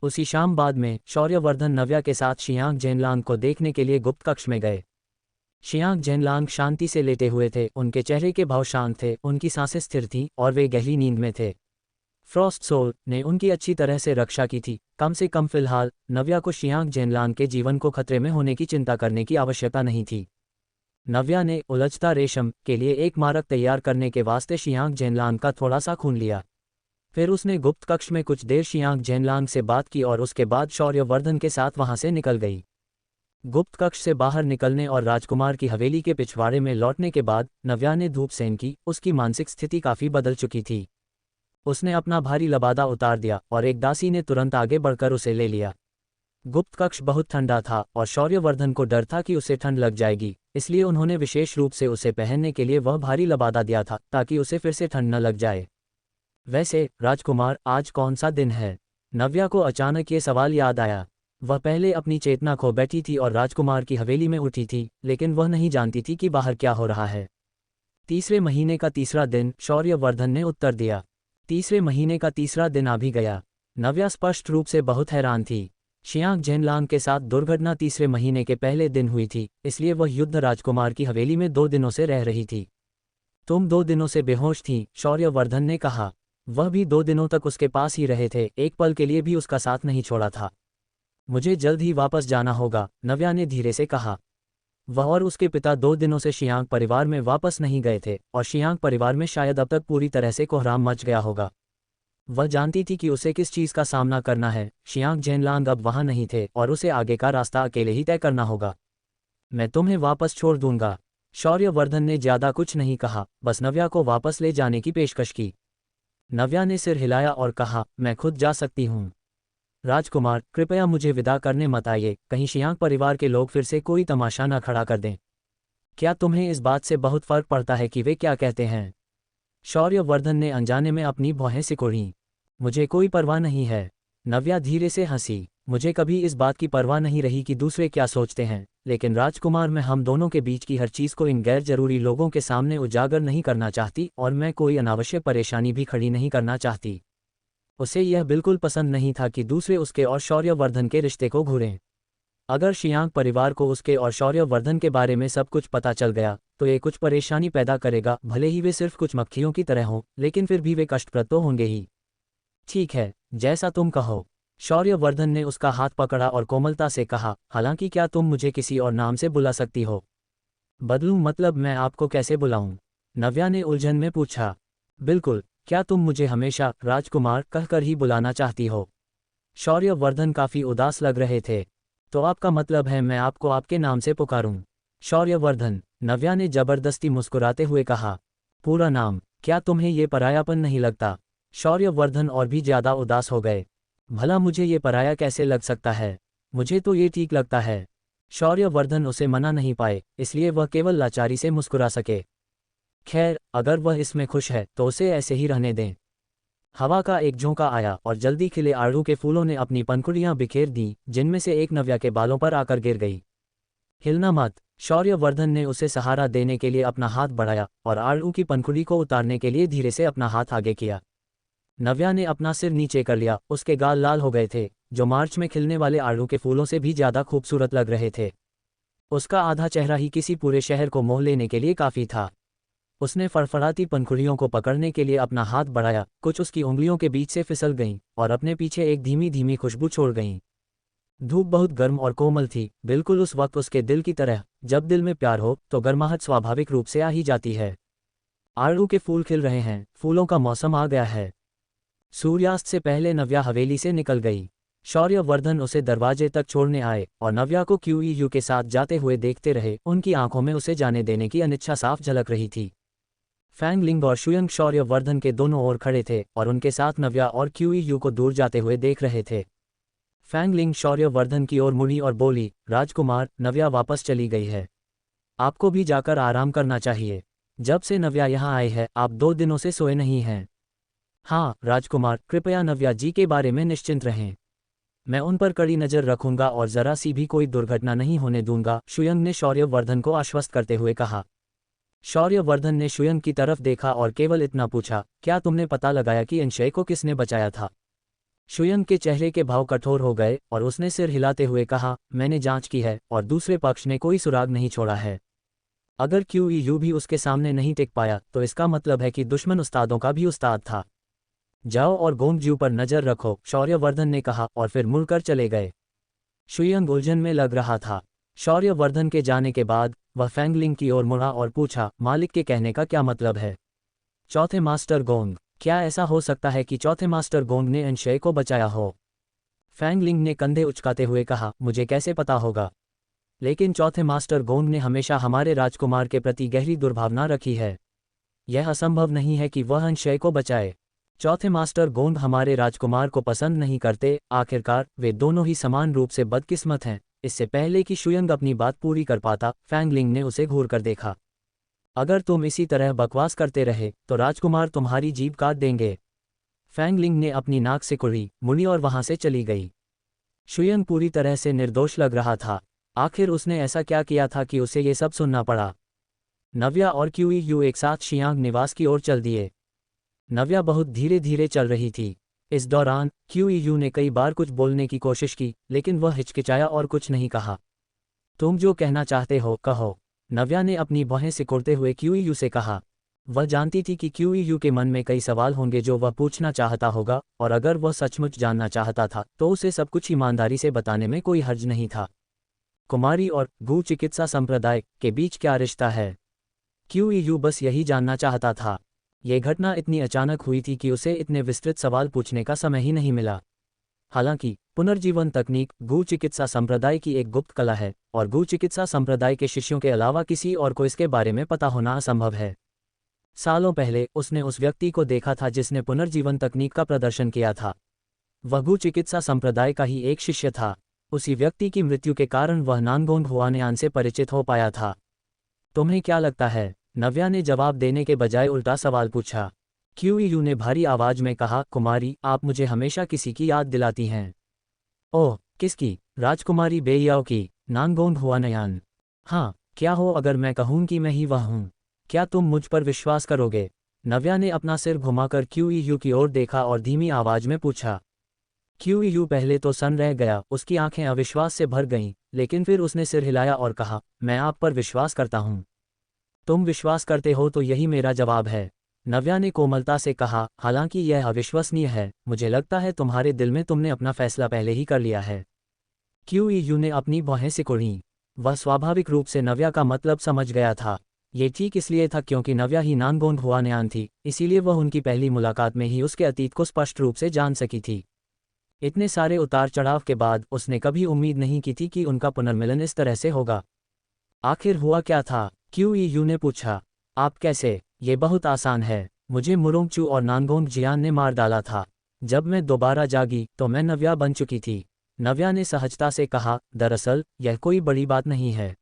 उसी शाम बाद में शौर्यवर्धन नव्या के साथ शियांग जेनलांग को देखने के लिए गुप्त कक्ष में गए। शियांग जेनलांग शांति से लेटे हुए थे, उनके चेहरे के भाव शांत थे, उनकी सांसें स्थिर थीं और वे गहरी नींद में थे। फ्रॉस्ट सोल ने उनकी अच्छी तरह से रक्षा की थी। कम से कम फिलहाल नव्या को शियांग जेनलांग के जीवन को खतरे में होने की चिंता करने की आवश्यकता नहीं थी। नव्या ने उलझता रेशम के लिए एक मारक तैयार करने के वास्ते शियांग जेनलांग का थोड़ा सा खून लिया। फिर उसने गुप्त कक्ष में कुछ देर शियांग जेनलांग से बात की और उसके बाद शौर्यवर्धन के साथ वहां से निकल गई। गुप्त कक्ष से बाहर निकलने और राजकुमार की हवेली के पिछवाड़े में लौटने के बाद नव्या ने धूप सेन की। उसकी मानसिक स्थिति काफी बदल चुकी थी। उसने अपना भारी लबादा उतार दिया और एक दासी ने तुरंत आगे बढ़कर उसे ले लिया। गुप्त कक्ष बहुत ठंडा था और शौर्यवर्धन को डर था कि उसे ठंड लग जाएगी, इसलिए उन्होंने विशेष रूप से उसे पहनने के लिए वह भारी लबादा दिया था ताकि उसे फिर से ठंड न लग जाए। वैसे राजकुमार, आज कौन सा दिन है? नव्या को अचानक ये सवाल याद आया। वह पहले अपनी चेतना खो बैठी थी और राजकुमार की हवेली में उठी थी, लेकिन वह नहीं जानती थी कि बाहर क्या हो रहा है। तीसरे महीने का तीसरा दिन, शौर्यवर्धन ने उत्तर दिया। तीसरे महीने का तीसरा दिन आ भी गया। नव्या स्पष्ट रूप से बहुत हैरान थी। शियांग जेनलांग के साथ दुर्घटना तीसरे महीने के पहले दिन हुई थी, इसलिए वह युद्ध राजकुमार की हवेली में 2 दिनों से रह रही थी। तुम 2 दिनों से बेहोश थी, शौर्यवर्धन ने कहा। वह भी 2 दिनों तक उसके पास ही रहे थे, एक पल के लिए भी उसका साथ नहीं छोड़ा था। मुझे जल्द ही वापस जाना होगा, नव्या ने धीरे से कहा। वह और उसके पिता 2 दिनों से शियांग परिवार में वापस नहीं गए थे और शियांग परिवार में शायद अब तक पूरी तरह से कोहराम मच गया होगा। वह जानती थी कि उसे किस चीज़ का सामना करना है। शियांग जेनलांग अब वहां नहीं थे और उसे आगे का रास्ता अकेले ही तय करना होगा। मैं तुम्हें वापस छोड़ दूंगा। शौर्यवर्धन ने ज्यादा कुछ नहीं कहा, बस नव्या को वापस ले जाने की पेशकश की। नव्या ने सिर हिलाया और कहा, मैं खुद जा सकती हूँ। राजकुमार, कृपया मुझे विदा करने मत आइए, कहीं शियांग परिवार के लोग फिर से कोई तमाशा न खड़ा कर दें। क्या तुम्हें इस बात से बहुत फर्क पड़ता है कि वे क्या कहते हैं? शौर्यवर्धन ने अनजाने में अपनी भौहें सिकोड़ीं। मुझे कोई परवाह नहीं है। नव्या धीरे से हंसी। मुझे कभी इस बात की परवाह नहीं रही कि दूसरे क्या सोचते हैं, लेकिन राजकुमार, मैं हम दोनों के बीच की हर चीज़ को इन गैर जरूरी लोगों के सामने उजागर नहीं करना चाहती और मैं कोई अनावश्यक परेशानी भी खड़ी नहीं करना चाहती। उसे यह बिल्कुल पसंद नहीं था कि दूसरे उसके और शौर्यवर्धन के रिश्ते को घूरें। अगर शियांग परिवार को उसके और शौर्यवर्धन के बारे में सब कुछ पता चल गया तो ये कुछ परेशानी पैदा करेगा। भले ही वे सिर्फ कुछ मक्खियों की तरह हों, लेकिन फिर भी वे कष्टप्रद तो होंगे ही। ठीक है, जैसा तुम कहो। शौर्यवर्धन ने उसका हाथ पकड़ा और कोमलता से कहा, हालांकि क्या तुम मुझे किसी और नाम से बुला सकती हो? बदलूं मतलब मैं आपको कैसे बुलाऊं? नव्या ने उलझन में पूछा। बिल्कुल, क्या तुम मुझे हमेशा राजकुमार कहकर ही बुलाना चाहती हो? शौर्यवर्धन काफी उदास लग रहे थे। तो आपका मतलब है मैं आपको आपके नाम से पुकारूं? शौर्यवर्धन, नव्या ने जबरदस्ती मुस्कुराते हुए कहा। पूरा नाम? क्या तुम्हें ये परायापन नहीं लगता? शौर्यवर्धन और भी ज्यादा उदास हो गए। भला मुझे ये पराया कैसे लग सकता है? मुझे तो ये ठीक लगता है। शौर्यवर्धन उसे मना नहीं पाए, इसलिए वह केवल लाचारी से मुस्कुरा सके। खैर, अगर वह इसमें खुश है तो उसे ऐसे ही रहने दें। हवा का एक झोंका आया और जल्दी खिले आड़ू के फूलों ने अपनी पंखुड़ियां बिखेर दी, जिनमें से एक नव्या के बालों पर आकर गिर गई। हिलना मत। शौर्यवर्धन ने उसे सहारा देने के लिए अपना हाथ बढ़ाया और आड़ू की पंखुड़ी को उतारने के लिए धीरे से अपना हाथ आगे किया। नव्या ने अपना सिर नीचे कर लिया। उसके गाल लाल हो गए थे, जो मार्च में खिलने वाले आड़ू के फूलों से भी ज्यादा खूबसूरत लग रहे थे। उसका आधा चेहरा ही किसी पूरे शहर को मोह लेने के लिए काफी था। उसने फड़फड़ाती पंखुड़ियों को पकड़ने के लिए अपना हाथ बढ़ाया, कुछ उसकी उंगलियों के बीच से फिसल गईं और अपने पीछे एक धीमी धीमी खुशबू छोड़ गईं। धूप बहुत गर्म और कोमल थी, बिल्कुल उस वक्त उसके दिल की तरह। जब दिल में प्यार हो तो गर्माहट स्वाभाविक रूप से आ ही जाती है। आड़ू के फूल खिल रहे हैं, फूलों का मौसम आ गया है। सूर्यास्त से पहले नव्या हवेली से निकल गई। शौर्यवर्धन उसे दरवाजे तक छोड़ने आए और नव्या को क्यूईयू के साथ जाते हुए देखते रहे। उनकी आंखों में उसे जाने देने की अनिच्छा साफ झलक रही थी। फैंग लिंग और शुयंग शौर्यवर्धन के दोनों ओर खड़े थे और उनके साथ नव्या और क्यूईयू को दूर जाते हुए देख रहे थे। फैंग लिंग शौर्यवर्धन की ओर मुड़ी और बोली, राजकुमार, नव्या वापस चली गई है। आपको भी जाकर आराम करना चाहिए। जब से नव्या यहाँ आई है आप 2 दिनों से सोए नहीं हैं। हाँ राजकुमार, कृपया नव्या जी के बारे में निश्चिंत रहें। मैं उन पर कड़ी नज़र रखूंगा और जरा सी भी कोई दुर्घटना नहीं होने दूंगा, शुयंग ने शौर्यवर्धन को आश्वस्त करते हुए कहा। शौर्यवर्धन ने शुयंग की तरफ देखा और केवल इतना पूछा, क्या तुमने पता लगाया कि अंशय को किसने बचाया था? शुयंग के चेहरे के भाव कठोर हो गए और उसने सिर हिलाते हुए कहा, मैंने जांच की है और दूसरे पक्ष ने कोई सुराग नहीं छोड़ा है। अगर क्यूईयू भी उसके सामने नहीं टिक पाया तो इसका मतलब है कि दुश्मन उस्तादों का भी उस्ताद था। जाओ और गोंगज्यू पर नजर रखो, शौर्यवर्धन ने कहा और फिर मुड़कर चले गए। शुयंग उलझन में लग रहा था। शौर्यवर्धन के जाने के बाद वह फैंगलिंग की ओर मुड़ा और पूछा, मालिक के कहने का क्या मतलब है? चौथे मास्टर गोंग, क्या ऐसा हो सकता है कि चौथे मास्टर गोंग ने अंशय को बचाया हो? फैंगलिंग ने कंधे उचकाते हुए कहा, मुझे कैसे पता होगा? लेकिन चौथे मास्टर गोंग ने हमेशा हमारे राजकुमार के प्रति गहरी दुर्भावना रखी है। यह असंभव नहीं है कि वह अंशय को बचाए। चौथे मास्टर गोंग हमारे राजकुमार को पसंद नहीं करते। आखिरकार वे दोनों ही समान रूप से बदकिस्मत हैं। इससे पहले कि शुयंग अपनी बात पूरी कर पाता, फैंगलिंग ने उसे घूर कर देखा। अगर तुम इसी तरह बकवास करते रहे तो राजकुमार तुम्हारी जीभ काट देंगे। फैंगलिंग ने अपनी नाक से कुड़ी, मुड़ी और वहां से चली गई। शुयंग पूरी तरह से निर्दोष लग रहा था। आखिर उसने ऐसा क्या किया था कि उसे ये सब सुनना पड़ा? नव्या और क्यूईयू एक साथ शियांग निवास की ओर चल दिए। नव्या बहुत धीरे धीरे चल रही थी। इस दौरान क्यूईयू ने कई बार कुछ बोलने की कोशिश की, लेकिन वह हिचकिचाया और कुछ नहीं कहा। तुम जो कहना चाहते हो कहो, नव्या ने अपनी बाहें सिकुड़ते हुए क्यूईयू से कहा। वह जानती थी कि क्यूईयू के मन में कई सवाल होंगे जो वह पूछना चाहता होगा, और अगर वह सचमुच जानना चाहता था तो उसे सब कुछ ईमानदारी से बताने में कोई हर्ज नहीं था। कुमारी और गू चिकित्सा संप्रदाय के बीच क्या रिश्ता है? क्यूईयू बस यही जानना चाहता था। ये घटना इतनी अचानक हुई थी कि उसे इतने विस्तृत सवाल पूछने का समय ही नहीं मिला। हालांकि पुनर्जीवन तकनीक गू चिकित्सा संप्रदाय की एक गुप्त कला है और गू चिकित्सा संप्रदाय के शिष्यों के अलावा किसी और को इसके बारे में पता होना असंभव है। सालों पहले उसने उस व्यक्ति को देखा था जिसने पुनर्जीवन तकनीक का प्रदर्शन किया था। वह गू चिकित्सा संप्रदाय का ही एक शिष्य था। उसी व्यक्ति की मृत्यु के कारण वह नानगोंग हुआनयान से परिचित हो पाया था। तुम्हें क्या लगता है? नव्या ने जवाब देने के बजाय उल्टा सवाल पूछा। क्यूईयू ने भारी आवाज में कहा, कुमारी, आप मुझे हमेशा किसी की याद दिलाती हैं। ओह, किसकी? राजकुमारी बेइयाओ की, नानगोंग हुआनयान। हाँ, क्या हो अगर मैं कहूँ कि मैं ही वह हूँ? क्या तुम मुझ पर विश्वास करोगे? नव्या ने अपना सिर घुमाकर क्यूईयू की ओर देखा और धीमी आवाज में पूछा। क्यूईयू पहले तो सन्न रह गया, उसकी आंखें अविश्वास से भर गईं, लेकिन फिर उसने सिर हिलाया और कहा, मैं आप पर विश्वास करता हूँ। तुम विश्वास करते हो तो यही मेरा जवाब है, नव्या ने कोमलता से कहा। हालांकि यह अविश्वसनीय है, मुझे लगता है तुम्हारे दिल में तुमने अपना फैसला पहले ही कर लिया है। क्यूईयू ने अपनी बाहें सिकुड़ीं। वह स्वाभाविक रूप से नव्या का मतलब समझ गया था। ये ठीक इसलिए था क्योंकि नव्या ही नानगोंग हुआनयान थी, इसीलिए वह उनकी पहली मुलाकात में ही उसके अतीत को स्पष्ट रूप से जान सकी थी। इतने सारे उतार चढ़ाव के बाद उसने कभी उम्मीद नहीं की थी कि उनका पुनर्मिलन इस तरह से होगा। आखिर हुआ क्या था? क्यूईयू ने पूछा। आप कैसे? ये बहुत आसान है, मुझे मुरोंगचू और नानगोंग जियान ने मार डाला था। जब मैं दोबारा जागी तो मैं नव्या बन चुकी थी। नव्या ने सहजता से कहा, दरअसल यह कोई बड़ी बात नहीं है।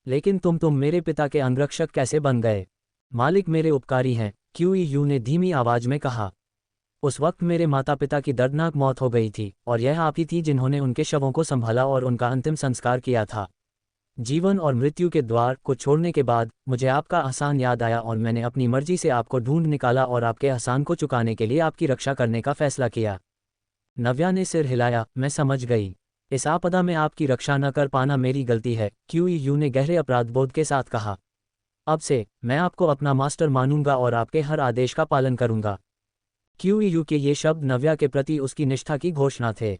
लेकिन तुम मेरे पिता के अंगरक्षक कैसे बन गए? मालिक मेरे उपकारी हैं, क्यूईयू ने धीमी आवाज में कहा। उस वक्त मेरे माता पिता की दर्दनाक मौत हो गई थी और यह आप ही थी जिन्होंने उनके शवों को संभाला और उनका अंतिम संस्कार किया था। जीवन और मृत्यु के द्वार को छोड़ने के बाद मुझे आपका एहसान याद आया और मैंने अपनी मर्जी से आपको ढूंढ निकाला और आपके एहसान को चुकाने के लिए आपकी रक्षा करने का फैसला किया। नव्या ने सिर हिलाया, मैं समझ गई। इस आपदा में आपकी रक्षा न कर पाना मेरी गलती है, क्यूईयू ने गहरे अपराधबोध के साथ कहा। अब से मैं आपको अपना मास्टर मानूंगा और आपके हर आदेश का पालन करूंगा। क्यूईयू के ये शब्द नव्या के प्रति उसकी निष्ठा की घोषणा थे।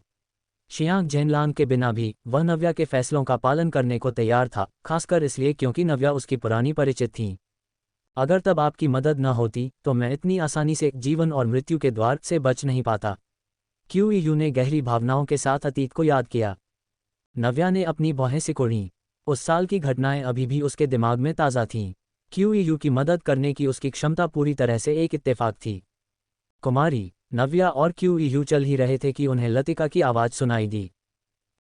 शियांग जेनलांग के बिना भी वह नव्या के फैसलों का पालन करने को तैयार था, खासकर इसलिए क्योंकि नव्या उसकी पुरानी परिचित थी। अगर तब आपकी मदद न होती तो मैं इतनी आसानी से जीवन और मृत्यु के द्वार से बच नहीं पाता। क्यूईयू ने गहरी भावनाओं के साथ अतीत को याद किया। नव्या ने अपनी बाहें सिकोड़ीं। उस साल की घटनाएं अभी भी उसके दिमाग में ताज़ा थीं। क्यूईयू की मदद करने की उसकी क्षमता पूरी तरह से एक इत्तेफाक थी। कुमारी, नव्या और क्यूईयू चल ही रहे थे कि उन्हें लतिका की आवाज़ सुनाई दी।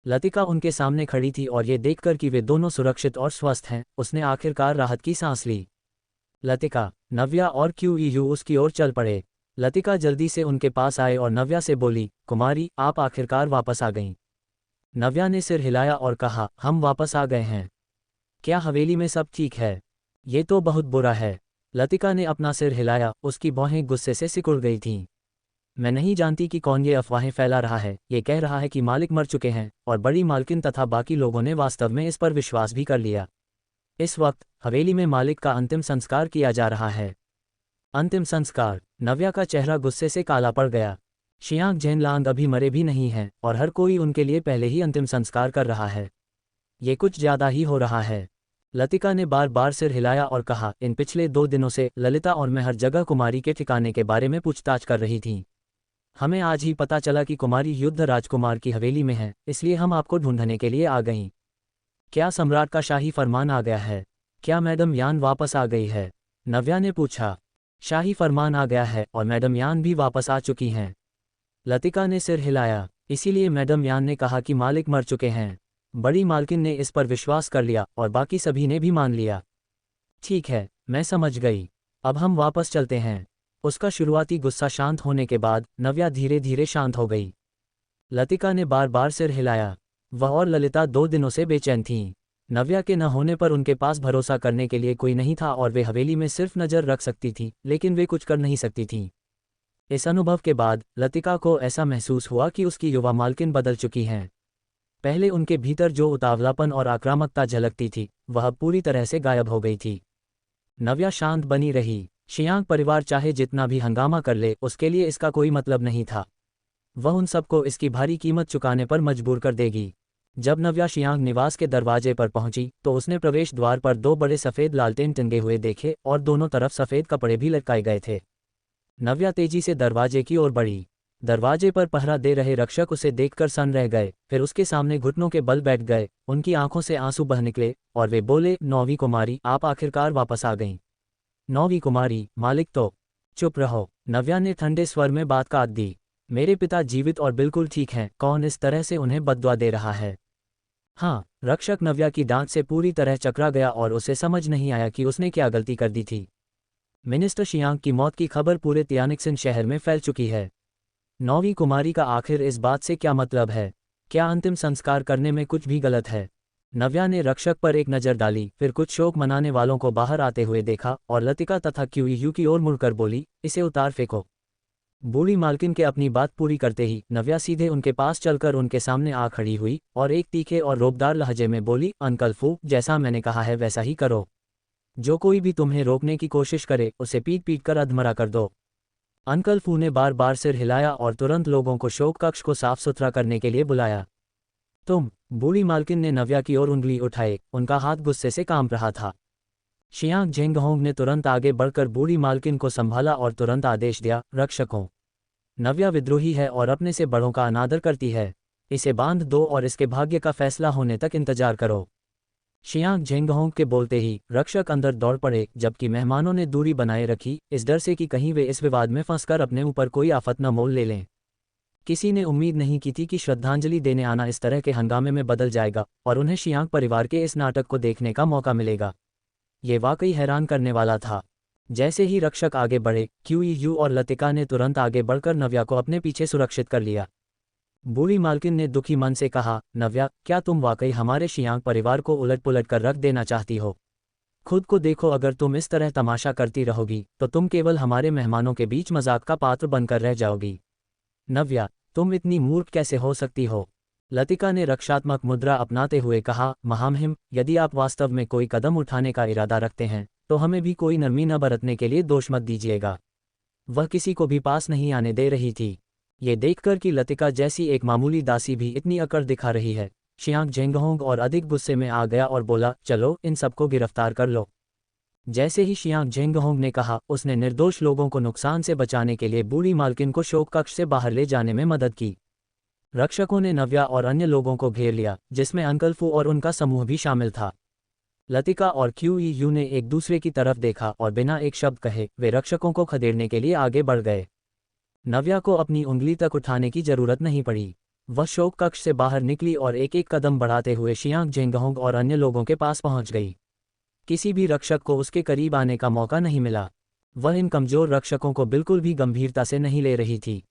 लतिका उनके सामने खड़ी थी और ये देखकर कि वे दोनों सुरक्षित और स्वस्थ हैं, उसने आखिरकार राहत की सांस ली। लतिका, नव्या और क्यूईयू उसकी ओर चल पड़े। लतिका जल्दी से उनके पास आए और नव्या से बोली, कुमारी, आप आखिरकार वापस आ गईं। नव्या ने सिर हिलाया और कहा, हम वापस आ गए हैं। क्या हवेली में सब ठीक है? ये तो बहुत बुरा है। लतिका ने अपना सिर हिलाया, उसकी बाहें गुस्से से सिकुड़ गई थीं। मैं नहीं जानती कि कौन ये अफवाहें फैला रहा है। ये कह रहा है कि मालिक मर चुके हैं और बड़ी मालकिन तथा बाकी लोगों ने वास्तव में इस पर विश्वास भी कर लिया। इस वक्त हवेली में मालिक का अंतिम संस्कार किया जा रहा है। अंतिम संस्कार। नव्या का चेहरा गुस्से से काला पड़ गया। शियांग जेनलांग अभी मरे भी नहीं हैं और हर कोई उनके लिए पहले ही अंतिम संस्कार कर रहा है। ये कुछ ज्यादा ही हो रहा है। लतिका ने बार बार सिर हिलाया और कहा, इन पिछले 2 दिनों से ललिता और मैं हर जगह कुमारी के ठिकाने के बारे में पूछताछ कर रही थीं। हमें आज ही पता चला कि कुमारी युद्ध राजकुमार की हवेली में है, इसलिए हम आपको ढूंढने के लिए आ गईं। क्या सम्राट का शाही फरमान आ गया है? क्या मैडम यान वापस आ गई है? नव्या ने पूछा। शाही फरमान आ गया है और मैडम यान भी वापस आ चुकी हैं। लतिका ने सिर हिलाया। इसीलिए मैडम यान ने कहा कि मालिक मर चुके हैं। बड़ी मालकिन ने इस पर विश्वास कर लिया और बाकी सभी ने भी मान लिया। ठीक है, मैं समझ गई। अब हम वापस चलते हैं। उसका शुरुआती गुस्सा शांत होने के बाद नव्या धीरे धीरे शांत हो गई। लतिका ने बार बार सिर हिलाया। वह और ललिता 2 दिनों से बेचैन थीं। नव्या के न होने पर उनके पास भरोसा करने के लिए कोई नहीं था और वे हवेली में सिर्फ नज़र रख सकती थीं, लेकिन वे कुछ कर नहीं सकती थीं। इस अनुभव के बाद लतिका को ऐसा महसूस हुआ कि उसकी युवा मालकिन बदल चुकी हैं। पहले उनके भीतर जो उतावलापन और आक्रामकता झलकती थी, वह पूरी तरह से गायब हो गई थी। नव्या शांत बनी रही। शियांग परिवार चाहे जितना भी हंगामा कर ले, उसके लिए इसका कोई मतलब नहीं था। वह उन सबको इसकी भारी कीमत चुकाने पर मजबूर कर देगी। जब नव्या शियांग निवास के दरवाजे पर पहुंची तो उसने प्रवेश द्वार पर 2 बड़े सफ़ेद लालटेन टंगे हुए देखे और दोनों तरफ सफ़ेद कपड़े भी लटकाए गए थे। नव्या तेजी से दरवाजे की ओर बढ़ी। दरवाजे पर पहरा दे रहे रक्षक उसे देखकर सन्न रह गए, फिर उसके सामने घुटनों के बल बैठ गए। उनकी आंखों से आंसू बह निकले और वे बोले, नौवीं कुमारी, आप आखिरकार वापस आ गईं। नौवीं कुमारी, मालिक तो। चुप रहो, नव्या ने ठंडे स्वर में बात काट दी। मेरे पिता जीवित और बिल्कुल ठीक हैं, कौन इस तरह से उन्हें बद्दुआ दे रहा है? हाँ, रक्षक नव्या की डांट से पूरी तरह चकरा गया और उसे समझ नहीं आया कि उसने क्या गलती कर दी थी। मिनिस्टर शियांग की मौत की खबर पूरे तियानिक्सिन शहर में फैल चुकी है। नौवीं कुमारी का आखिर इस बात से क्या मतलब है? क्या अंतिम संस्कार करने में कुछ भी गलत है? नव्या ने रक्षक पर एक नज़र डाली, फिर कुछ शोक मनाने वालों को बाहर आते हुए देखा और लतिका तथा क्यूयू की ओर मुड़कर बोली, इसे उतार फेंको। बूढ़ी मालकिन के अपनी बात पूरी करते ही नव्या सीधे उनके पास चलकर उनके सामने आ खड़ी हुई और एक तीखे और रोबदार लहजे में बोली, अंकल फू, जैसा मैंने कहा है वैसा ही करो। जो कोई भी तुम्हें रोकने की कोशिश करे उसे पीट पीट कर अधमरा कर दो। अंकल फू ने बार बार सिर हिलाया और तुरंत लोगों को शोक कक्ष को साफ सुथरा करने के लिए बुलाया। तुम। बूढ़ी मालकिन ने नव्या की ओर उंगली उठाए, उनका हाथ गुस्से से कांप रहा था। शियांग जेंगहोंग ने तुरंत आगे बढ़कर बूढ़ी मालकिन को संभाला और तुरंत आदेश दिया, रक्षकों, नव्या विद्रोही है और अपने से बड़ों का अनादर करती है। इसे बांध दो और इसके भाग्य का फैसला होने तक इंतजार करो। शियांग जेंगहोंग के बोलते ही रक्षक अंदर दौड़ पड़े, जबकि मेहमानों ने दूरी बनाए रखी, इस डर से कि कहीं वे इस विवाद में फंसकर अपने ऊपर कोई आफत न मोल ले लें। किसी ने उम्मीद नहीं की थी कि श्रद्धांजलि देने आना इस तरह के हंगामे में बदल जाएगा और उन्हें शियांग परिवार के इस नाटक को देखने का मौका मिलेगा। ये वाकई हैरान करने वाला था। जैसे ही रक्षक आगे बढ़े, क्यूयू और लतिका ने तुरंत आगे बढ़कर नव्या को अपने पीछे सुरक्षित कर लिया। बूढ़ी मालकिन ने दुखी मन से कहा, नव्या, क्या तुम वाकई हमारे शियांग परिवार को उलट पुलट कर रख देना चाहती हो? खुद को देखो, अगर तुम इस तरह तमाशा करती रहोगी तो तुम केवल हमारे मेहमानों के बीच मजाक का पात्र बनकर रह जाओगी। नव्या, तुम इतनी मूर्ख कैसे हो सकती हो? लतिका ने रक्षात्मक मुद्रा अपनाते हुए कहा, महामहिम, यदि आप वास्तव में कोई कदम उठाने का इरादा रखते हैं तो हमें भी कोई नरमी न बरतने के लिए दोष मत दीजिएगा। वह किसी को भी पास नहीं आने दे रही थी। ये देखकर कि लतिका जैसी एक मामूली दासी भी इतनी अकड़ दिखा रही है, शियांग जेंगहोंग और अधिक गुस्से में आ गया और बोला, चलो इन सबको गिरफ्तार कर लो। जैसे ही शियांग जेंगहोंग ने कहा, उसने निर्दोष लोगों को नुकसान से बचाने के लिए बूढ़ी मालकिन को शोक कक्ष से बाहर ले जाने में मदद की। रक्षकों ने नव्या और अन्य लोगों को घेर लिया, जिसमें अंकल फू और उनका समूह भी शामिल था। लतिका और क्यूयू ने एक दूसरे की तरफ देखा और बिना एक शब्द कहे वे रक्षकों को खदेड़ने के लिए आगे बढ़ गए। नव्या को अपनी उंगली तक उठाने की जरूरत नहीं पड़ी। वह शोक कक्ष से बाहर निकली और एक एक कदम बढ़ाते हुए शियांग जेंगहोंग और अन्य लोगों के पास पहुंच गई। किसी भी रक्षक को उसके करीब आने का मौका नहीं मिला। वह इन कमजोर रक्षकों को बिल्कुल भी गंभीरता से नहीं ले रही थी।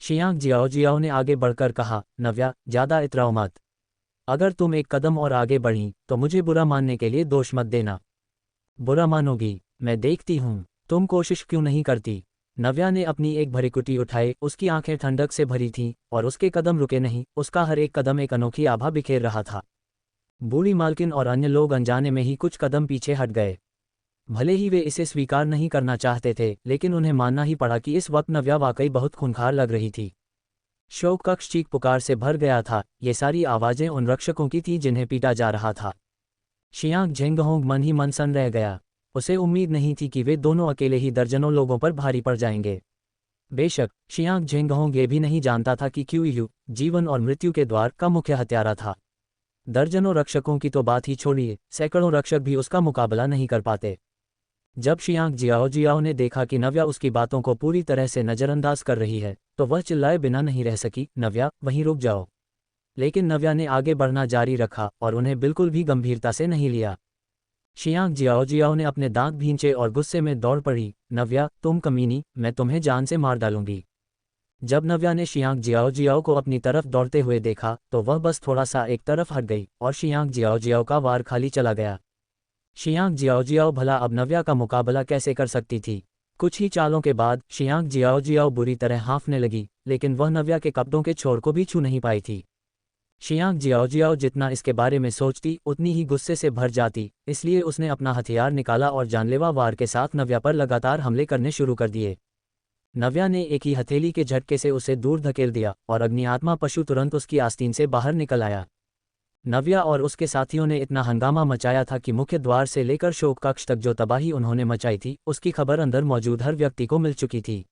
शियांग जियाओ ने आगे बढ़कर कहा, नव्या, ज्यादा इतराओ मत। अगर तुम एक कदम और आगे बढ़ी तो मुझे बुरा मानने के लिए दोष मत देना। बुरा मानोगी? मैं देखती हूँ, तुम कोशिश क्यों नहीं करती? नव्या, तुम इतनी मूर्ख कैसे हो सकती हो? शियांग जेंगहोंग ने आगे बढ़कर कहा, नव्या, ज्यादा इतराओ मत। अगर तुम एक कदम और आगे बढ़ी तो मुझे बुरा मानने के लिए दोष मत देना। बुरा मानोगी? मैं देखती हूँ, तुम कोशिश क्यों नहीं करती? नव्या ने अपनी एक भरिकुटी उठाई, उसकी आंखें ठंडक से भरी थीं और उसके कदम रुके नहीं, उसका हर एक कदम एक अनोखी आभा बिखेर रहा था। बूढ़ी मालकिन और अन्य लोग अनजाने में ही कुछ कदम पीछे हट गए। भले ही वे इसे स्वीकार नहीं करना चाहते थे, लेकिन उन्हें मानना ही पड़ा कि इस वक्त नव्या वाकई बहुत खूंखार लग रही थी। शोक कक्ष चीख पुकार से भर गया था। ये सारी आवाज़ें उन रक्षकों की थीं जिन्हें पीटा जा रहा था। शियांग झेंगहोंग मन ही मन सन्न रह गया। उसे उम्मीद नहीं थी कि वे दोनों अकेले ही दर्जनों लोगों पर भारी पड़ जाएंगे। बेशक शियांग झेंगहोंग ये भी नहीं जानता था कि क्यूयू जीवन और मृत्यु के द्वार का मुख्य हत्यारा था। दर्जनों रक्षकों की तो बात ही छोड़िए, सैकड़ों रक्षक भी उसका मुकाबला नहीं कर पाते। जब शियांग जियाओ ने देखा कि नव्या उसकी बातों को पूरी तरह से नज़रअंदाज कर रही है, तो वह चिल्लाए बिना नहीं रह सकी, नव्या वहीं रुक जाओ। लेकिन नव्या ने आगे बढ़ना जारी रखा और उन्हें बिल्कुल भी गंभीरता से नहीं लिया। शियांग जियाओ ने अपने दांत भींचे और गुस्से में दौड़ पड़ी, नव्या तुम कमीनी, मैं तुम्हें जान से मार डालूंगी। जब नव्या ने शियांग जियाओ को अपनी तरफ दौड़ते हुए देखा तो वह बस थोड़ा सा एक तरफ हट गई और शियांग जियाओ का वार खाली चला गया। शियांग जियाओ भला अब नव्या का मुकाबला कैसे कर सकती थी। कुछ ही चालों के बाद शियांग जियाओ बुरी तरह हाँफने लगी, लेकिन वह नव्या के कपड़ों के छोर को भी छू नहीं पाई थी। शियांग जियाओ जितना इसके बारे में सोचती उतनी ही गुस्से से भर जाती, इसलिए उसने अपना हथियार निकाला और जानलेवा वार के साथ नव्या पर लगातार हमले करने शुरू कर दिए। नव्या ने एक ही हथेली के झटके से उसे दूर धकेल दिया और अग्निआत्मा पशु तुरंत उसकी आस्तीन से बाहर निकल आया। नव्या और उसके साथियों ने इतना हंगामा मचाया था कि मुख्य द्वार से लेकर शोक कक्ष तक जो तबाही उन्होंने मचाई थी उसकी खबर अंदर मौजूद हर व्यक्ति को मिल चुकी थी।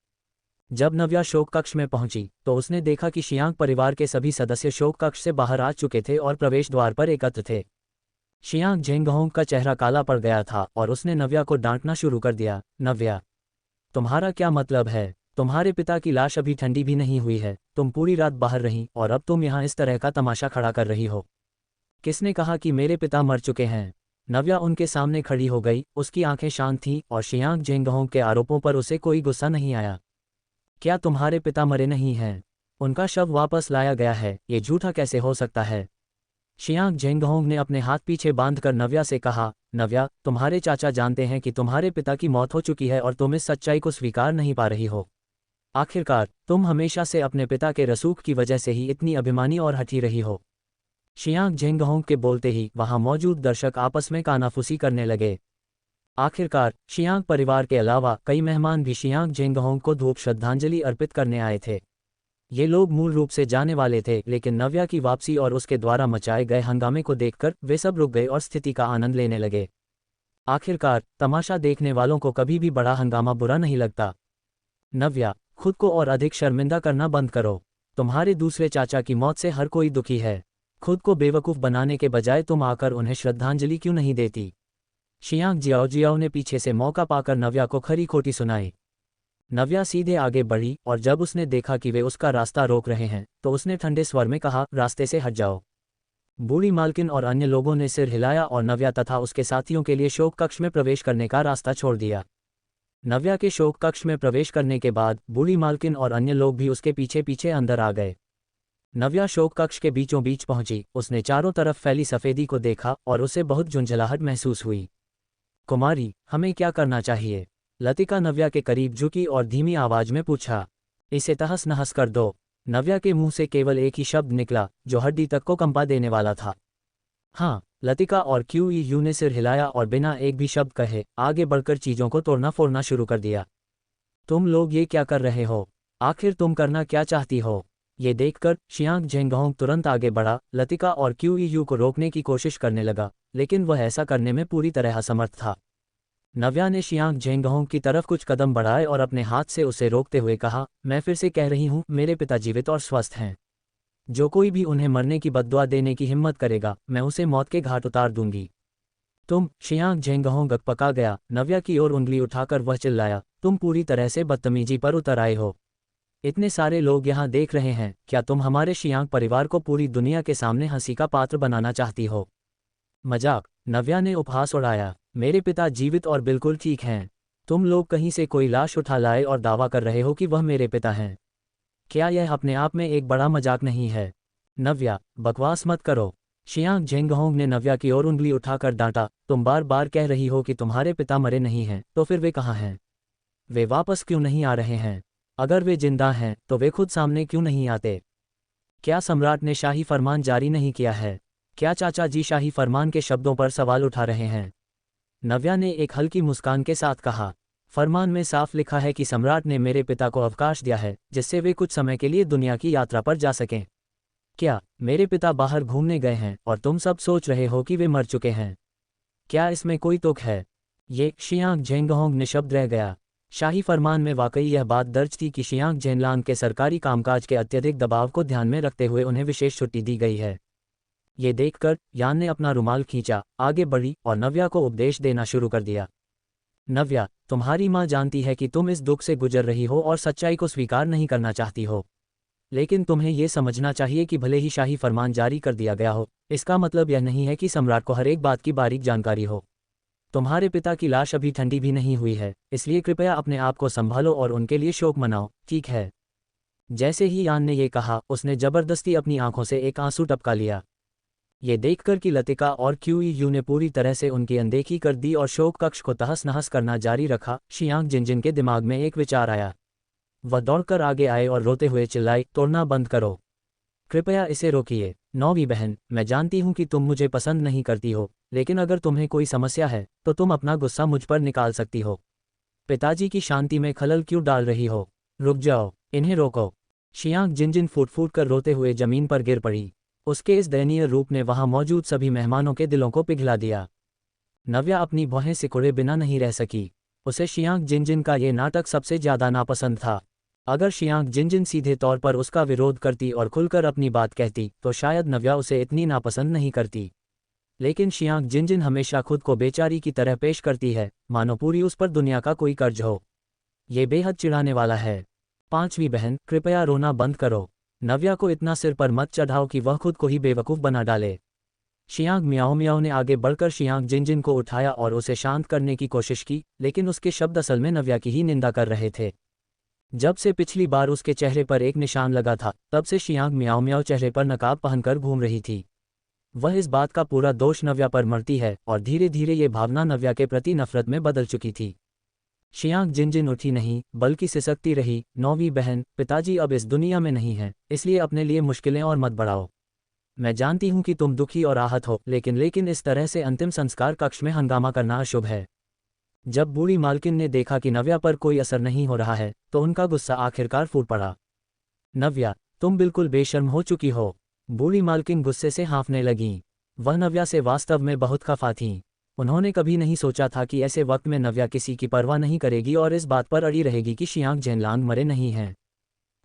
जब नव्या शोक कक्ष में पहुंची तो उसने देखा कि शियांग परिवार के सभी सदस्य शोक कक्ष से बाहर आ चुके थे और प्रवेश द्वार पर एकत्र थे। शियांग झेंगहोंग का चेहरा काला पड़ गया था और उसने नव्या को डांटना शुरू कर दिया, नव्या तुम्हारा क्या मतलब है? तुम्हारे पिता की लाश अभी ठंडी भी नहीं हुई है, तुम पूरी रात बाहर रही और अब तुम यहाँ इस तरह का तमाशा खड़ा कर रही हो। किसने कहा कि मेरे पिता मर चुके हैं? नव्या उनके सामने खड़ी हो गई, उसकी आंखें शांत थीं और शियांग झेंगहोंग के आरोपों पर उसे कोई गुस्सा नहीं आया। क्या तुम्हारे पिता मरे नहीं हैं? उनका शव वापस लाया गया है, ये झूठा कैसे हो सकता है? शियांग झेंगहोंग ने अपने हाथ पीछे बांधकर नव्या से कहा, नव्या तुम्हारे चाचा जानते हैं कि तुम्हारे पिता की मौत हो चुकी है और तुम इस सच्चाई को स्वीकार नहीं पा रही हो। आखिरकार तुम हमेशा से अपने पिता के रसूख की वजह से ही इतनी अभिमानी और हठी रही हो। शियांग झेंगहोंग के बोलते ही वहां मौजूद दर्शक आपस में कानाफूसी करने लगे। आखिरकार शियांग परिवार के अलावा कई मेहमान भी शियांग झेंगहोंग को धूप श्रद्धांजलि अर्पित करने आए थे। ये लोग मूल रूप से जाने वाले थे, लेकिन नव्या की वापसी और उसके द्वारा मचाए गए हंगामे को देखकर वे सब रुक गए और स्थिति का आनंद लेने लगे। आखिरकार तमाशा देखने वालों को कभी भी बड़ा हंगामा बुरा नहीं लगता। नव्या खुद को और अधिक शर्मिंदा करना बंद करो। तुम्हारे दूसरे चाचा की मौत से हर कोई दुखी है। खुद को बेवकूफ़ बनाने के बजाय तुम आकर उन्हें श्रद्धांजलि क्यों नहीं देती? शियांग जियाओ ने पीछे से मौका पाकर नव्या को खरी खोटी सुनाई। नव्या सीधे आगे बढ़ी और जब उसने देखा कि वे उसका रास्ता रोक रहे हैं तो उसने ठंडे स्वर में कहा, रास्ते से हट जाओ। बूढ़ी मालकिन और अन्य लोगों ने सिर हिलाया और नव्या तथा उसके साथियों के लिए शोक कक्ष में प्रवेश करने का रास्ता छोड़ दिया। नव्या के शोक कक्ष में प्रवेश करने के बाद बूढ़ी मालकिन और अन्य लोग भी उसके पीछे पीछे अंदर आ गए। नव्या शोक कक्ष के बीचों बीच पहुंची, उसने चारों तरफ फैली सफ़ेदी को देखा और उसे बहुत झुंझलाहट महसूस हुई। कुमारी, हमें क्या करना चाहिए? लतिका नव्या के करीब झुकी और धीमी आवाज में पूछा। इसे तहस नहस कर दो। नव्या के मुंह से केवल एक ही शब्द निकला जो हड्डी तक को कंपा देने वाला था। हाँ, लतिका और क्यूयू ने सिर हिलाया और बिना एक भी शब्द कहे आगे बढ़कर चीजों को तोड़ना फोड़ना शुरू कर दिया। तुम लोग ये क्या कर रहे हो? आखिर तुम करना क्या चाहती हो? ये देखकर शियांग झेंगहोंग तुरंत आगे बढ़ा, लतिका और क्यूयू को रोकने की कोशिश करने लगा, लेकिन वह ऐसा करने में पूरी तरह असमर्थ था। नव्या ने शियांग झेंगहोंग की तरफ कुछ कदम बढ़ाए और अपने हाथ से उसे रोकते हुए कहा, मैं फिर से कह रही हूँ, मेरे पिता जीवित और स्वस्थ हैं। जो कोई भी उन्हें मरने की बद्दुआ देने की हिम्मत करेगा, मैं उसे मौत के घाट उतार दूंगी। तुम, शियांग झेंगहोंग गकपका गया। नव्या की ओर उंगली उठाकर वह चिल्लाया, तुम पूरी तरह से बदतमीजी पर उतर आए हो। इतने सारे लोग यहाँ देख रहे हैं, क्या तुम हमारे शियांग परिवार को पूरी दुनिया के सामने हंसी का पात्र बनाना चाहती हो? मजाक, नव्या ने उपहास उड़ाया। मेरे पिता जीवित और बिल्कुल ठीक हैं। तुम लोग कहीं से कोई लाश उठा लाए और दावा कर रहे हो कि वह मेरे पिता हैं। क्या यह अपने आप में एक बड़ा मजाक नहीं है? नव्या, बकवास मत करो। शियांग झेंगहोंग ने नव्या की ओर उंगली उठाकर डांटा, तुम बार बार कह रही हो कि तुम्हारे पिता मरे नहीं हैं, तो फिर वे कहाँ हैं? वे वापस क्यों नहीं आ रहे हैं? अगर वे जिंदा हैं तो वे खुद सामने क्यों नहीं आते? क्या सम्राट ने शाही फरमान जारी नहीं किया है? क्या चाचा जी शाही फरमान के शब्दों पर सवाल उठा रहे हैं? नव्या ने एक हल्की मुस्कान के साथ कहा, फरमान में साफ लिखा है कि सम्राट ने मेरे पिता को अवकाश दिया है जिससे वे कुछ समय के लिए दुनिया की यात्रा पर जा सकें। क्या मेरे पिता बाहर घूमने गए हैं और तुम सब सोच रहे हो कि वे मर चुके हैं? क्या इसमें कोई तुक है? ये शियांग जेंगहोंग निशब्द रह गया। शाही फरमान में वाकई यह बात दर्ज थी कि शियांग जेनलांग के सरकारी कामकाज के अत्यधिक दबाव को ध्यान में रखते हुए उन्हें विशेष छुट्टी दी गई है। ये देखकर यान ने अपना रुमाल खींचा, आगे बढ़ी और नव्या को उपदेश देना शुरू कर दिया। नव्या, तुम्हारी माँ जानती है कि तुम इस दुख से गुजर रही हो और सच्चाई को स्वीकार नहीं करना चाहती हो। लेकिन तुम्हें ये समझना चाहिए कि भले ही शाही फरमान जारी कर दिया गया हो, इसका मतलब यह नहीं है कि सम्राट को हर एक बात की बारीक जानकारी हो। तुम्हारे पिता की लाश अभी ठंडी भी नहीं हुई है, इसलिए कृपया अपने आप को संभालो और उनके लिए शोक मनाओ, ठीक है? जैसे ही यान ने ये कहा, उसने जबरदस्ती अपनी आंखों से एक आंसू टपका लिया। ये देखकर कि लतिका और क्यूईयू ने पूरी तरह से उनकी अनदेखी कर दी और शोक कक्ष को तहस नहस करना जारी रखा, शियांग जिनजिन के दिमाग में एक विचार आया। वह दौड़कर आगे आए और रोते हुए चिल्लाई, तोड़ना बंद करो, कृपया इसे रोकिए। नौवीं बहन, मैं जानती हूँ कि तुम मुझे पसंद नहीं करती हो, लेकिन अगर तुम्हें कोई समस्या है तो तुम अपना गुस्सा मुझ पर निकाल सकती हो। पिताजी की शांति में खलल क्यों डाल रही हो? रुक जाओ, इन्हें रोको। शियांग जिनजिन फूट फूट कर रोते हुए जमीन पर गिर पड़ी। उसके इस दयनीय रूप ने वहां मौजूद सभी मेहमानों के दिलों को पिघला दिया। नव्या अपनी भौहें सिकुड़े बिना नहीं रह सकी। उसे शियांग जिनजिन का ये नाटक सबसे ज्यादा नापसंद था। अगर शियांग जिनजिन सीधे तौर पर उसका विरोध करती और खुलकर अपनी बात कहती तो शायद नव्या उसे इतनी नापसंद नहीं करती। लेकिन शियांग जिनजिन हमेशा खुद को बेचारी की तरह पेश करती है, मानो पूरी उस पर दुनिया का कोई कर्ज हो। ये बेहद चिढ़ाने वाला है। पांचवी बहन, कृपया रोना बंद करो। नव्या को इतना सिर पर मत चढ़ाओ कि वह खुद को ही बेवकूफ़ बना डाले। शियांग मियाओ मियाओ ने आगे बढ़कर शियांग जिनजिन को उठाया और उसे शांत करने की कोशिश की, लेकिन उसके शब्द असल में नव्या की ही निंदा कर रहे थे। जब से पिछली बार उसके चेहरे पर एक निशान लगा था, तब से शियांग मियाओ मियाओ चेहरे पर नकाब पहनकर घूम रही थी। वह इस बात का पूरा दोष नव्या पर मरती है और धीरे धीरे ये भावना नव्या के प्रति नफरत में बदल चुकी थी। शियांग जिनजिन उठी नहीं, बल्कि सिसकती रही। नौवीं बहन, पिताजी अब इस दुनिया में नहीं है, इसलिए अपने लिए मुश्किलें और मत बढ़ाओ। मैं जानती हूँ कि तुम दुखी और आहत हो, लेकिन इस तरह से अंतिम संस्कार कक्ष में हंगामा करना अशुभ है। जब बूढ़ी मालकिन ने देखा कि नव्या पर कोई असर नहीं हो रहा है, तो उनका गुस्सा आखिरकार फूट पड़ा। नव्या, तुम बिल्कुल बेशर्म हो चुकी हो। बूढ़ी मालकिन गुस्से से हाँफने लगीं। वह नव्या से वास्तव में बहुत खफा थीं। उन्होंने कभी नहीं सोचा था कि ऐसे वक्त में नव्या किसी की परवाह नहीं करेगी और इस बात पर अड़ी रहेगी कि शियांग जेनलांग मरे नहीं हैं।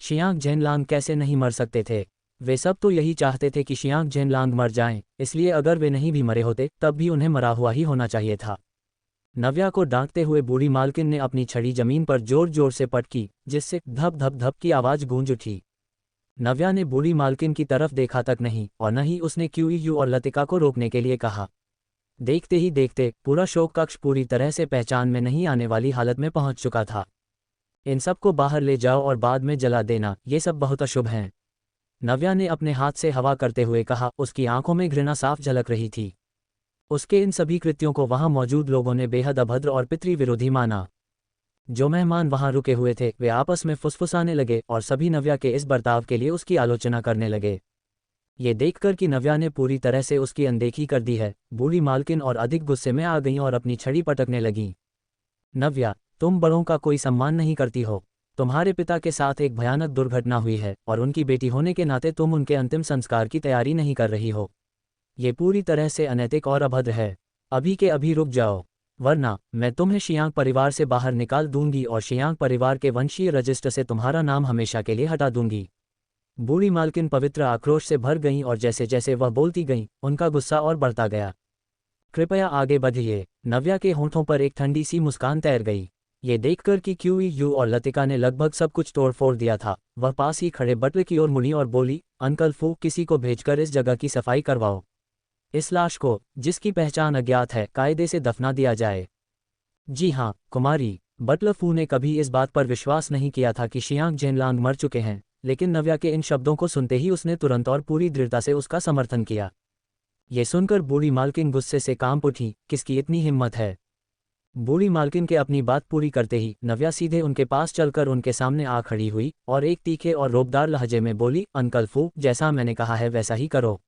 शियांग जेनलांग कैसे नहीं मर सकते थे? वे सब तो यही चाहते थे कि शियांग जेनलांग मर जाएं, इसलिए अगर वे नहीं भी मरे होते तब भी उन्हें मरा हुआ ही होना चाहिए था। नव्या को डांटते हुए बूढ़ी मालकिन ने अपनी छड़ी जमीन पर जोर जोर से पटकी, जिससे धप धप धप की आवाज गूंज उठी। नव्या ने बूढ़ी मालकिन की तरफ देखा तक नहीं और न ही उसने क्यूईयू और लतिका को रोकने के लिए कहा। देखते ही देखते पूरा शोक कक्ष पूरी तरह से पहचान में नहीं आने वाली हालत में पहुंच चुका था। इन सब को बाहर ले जाओ और बाद में जला देना, ये सब बहुत अशुभ हैं। नव्या ने अपने हाथ से हवा करते हुए कहा। उसकी आंखों में घृणा साफ झलक रही थी। उसके इन सभी कृत्यों को वहां मौजूद लोगों ने बेहद अभद्र और पितृविरोधी माना। जो मेहमान वहां रुके हुए थे वे आपस में फुसफुसाने लगे और सभी नव्या के इस बर्ताव के लिए उसकी आलोचना करने लगे। ये देखकर कि नव्या ने पूरी तरह से उसकी अनदेखी कर दी है, बूढ़ी मालकिन और अधिक गुस्से में आ गईं और अपनी छड़ी पटकने लगीं। नव्या, तुम बड़ों का कोई सम्मान नहीं करती हो। तुम्हारे पिता के साथ एक भयानक दुर्घटना हुई है और उनकी बेटी होने के नाते तुम उनके अंतिम संस्कार की तैयारी नहीं कर रही हो। ये पूरी तरह से अनैतिक और अभद्र है। अभी के अभी रुक जाओ, वरना मैं तुम्हें शियांग परिवार से बाहर निकाल दूंगी और शियांग परिवार के वंशीय रजिस्टर से तुम्हारा नाम हमेशा के लिए हटा दूंगी। बूढ़ी मालकिन पवित्र आक्रोश से भर गईं और जैसे जैसे वह बोलती गईं, उनका गुस्सा और बढ़ता गया। कृपया आगे बढ़िए। नव्या के होंठों पर एक ठंडी सी मुस्कान तैर गई। ये देखकर कि क्यूईयू और लतिका ने लगभग सब कुछ तोड़ फोड़ दिया था, वह पास ही खड़े बटलर की ओर मुड़ी और बोली, अंकल फू, किसी को भेजकर इस जगह की सफाई करवाओ। इस लाश को, जिसकी पहचान अज्ञात है, कायदे से दफना दिया जाए। जी हाँ कुमारी। बटलर फू ने कभी इस बात पर विश्वास नहीं किया था कि शियांग जेनलांग मर चुके हैं, लेकिन नव्या के इन शब्दों को सुनते ही उसने तुरंत और पूरी दृढ़ता से उसका समर्थन किया। ये सुनकर बूढ़ी मालकिन गुस्से से कांप उठी। किसकी इतनी हिम्मत है? बूढ़ी मालकिन के अपनी बात पूरी करते ही नव्या सीधे उनके पास चलकर उनके सामने आ खड़ी हुई और एक तीखे और रोबदार लहजे में बोली, अंकल फू, जैसा मैंने कहा है वैसा ही करो।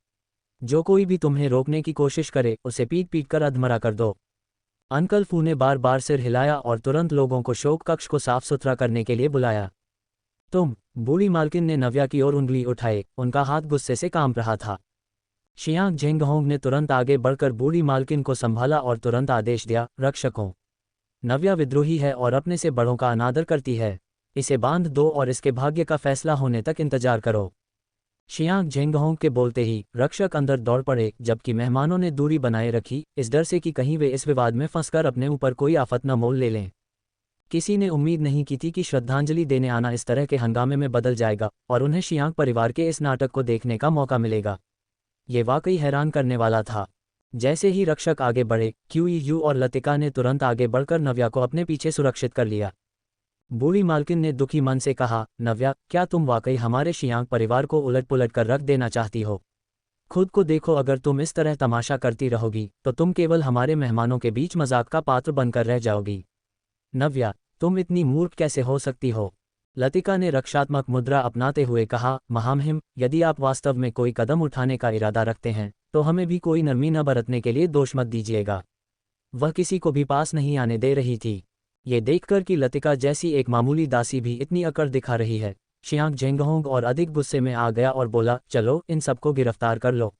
जो कोई भी तुम्हें रोकने की कोशिश करे उसे पीट पीट कर अधमरा कर दो। अंकल फू ने बार बार सिर हिलाया और तुरंत लोगों को शोक कक्ष को साफ सुथरा करने के लिए बुलाया। तुम, बूढ़ी मालकिन ने नव्या की ओर उंगली उठाए, उनका हाथ गुस्से से कांप रहा था। शियांग झेंगहोंग ने तुरंत आगे बढ़कर बूढ़ी मालकिन को संभाला और तुरंत आदेश दिया, रक्षकों, नव्या विद्रोही है और अपने से बड़ों का अनादर करती है। इसे बांध दो और इसके भाग्य का फैसला होने तक इंतजार करो। शियांग झेंगहोंग के बोलते ही रक्षक अंदर दौड़ पड़े, जबकि मेहमानों ने दूरी बनाए रखी, इस डर से कि कहीं वे इस विवाद में फंसकर अपने ऊपर कोई आफत न मोल ले लें। किसी ने उम्मीद नहीं की थी कि श्रद्धांजलि देने आना इस तरह के हंगामे में बदल जाएगा और उन्हें शियांग परिवार के इस नाटक को देखने का मौका मिलेगा। ये वाकई हैरान करने वाला था। जैसे ही रक्षक आगे बढ़े, क्यूयू और लतिका ने तुरंत आगे बढ़कर नव्या को अपने पीछे सुरक्षित कर लिया। बूढ़ी मालकिन ने दुखी मन से कहा, नव्या, क्या तुम वाकई हमारे शियांग परिवार को उलट पुलट कर रख देना चाहती हो? खुद को देखो, अगर तुम इस तरह तमाशा करती रहोगी तो तुम केवल हमारे मेहमानों के बीच मजाक का पात्र बनकर रह जाओगी। नव्या, तुम इतनी मूर्ख कैसे हो सकती हो? लतिका ने रक्षात्मक मुद्रा अपनाते हुए कहा, महामहिम, यदि आप वास्तव में कोई कदम उठाने का इरादा रखते हैं तो हमें भी कोई नरमी न बरतने के लिए दोष मत दीजिएगा। वह किसी को भी पास नहीं आने दे रही थी। ये देखकर कि लतिका जैसी एक मामूली दासी भी इतनी अकड़ दिखा रही है, शियांग झेंगहोंग और अधिक गुस्से में आ गया और बोला, चलो इन सबको गिरफ्तार कर लो।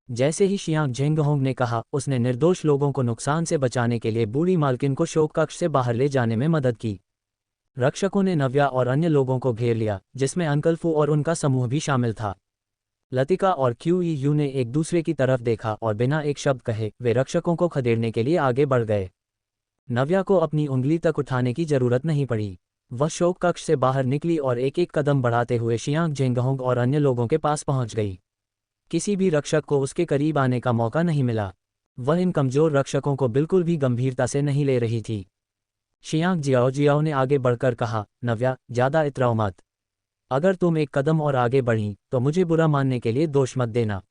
जैसे ही शियांग झेंगहोंग ने कहा, उसने निर्दोष लोगों को नुकसान से बचाने के लिए बूढ़ी मालकिन को शोक कक्ष से बाहर ले जाने में मदद की। रक्षकों ने नव्या और अन्य लोगों को घेर लिया, जिसमें अंकल फू और उनका समूह भी शामिल था। लतिका और क्यूयू ने एक दूसरे की तरफ देखा और बिना एक शब्द कहे वे रक्षकों को खदेड़ने के लिए आगे बढ़ गए। नव्या को अपनी उंगली तक उठाने की जरूरत नहीं पड़ी। वह शोक कक्ष से बाहर निकली और एक एक कदम बढ़ाते हुए शियांग झेंगहोंग और अन्य लोगों के पास पहुंच गई। किसी भी रक्षक को उसके करीब आने का मौका नहीं मिला। वह इन कमजोर रक्षकों को बिल्कुल भी गंभीरता से नहीं ले रही थी। शियांग जियाओ ने आगे बढ़कर कहा, नव्या, ज्यादा इतराओ मत। अगर तुम एक कदम और आगे बढ़ी तो मुझे बुरा मानने के लिए दोष मत देना।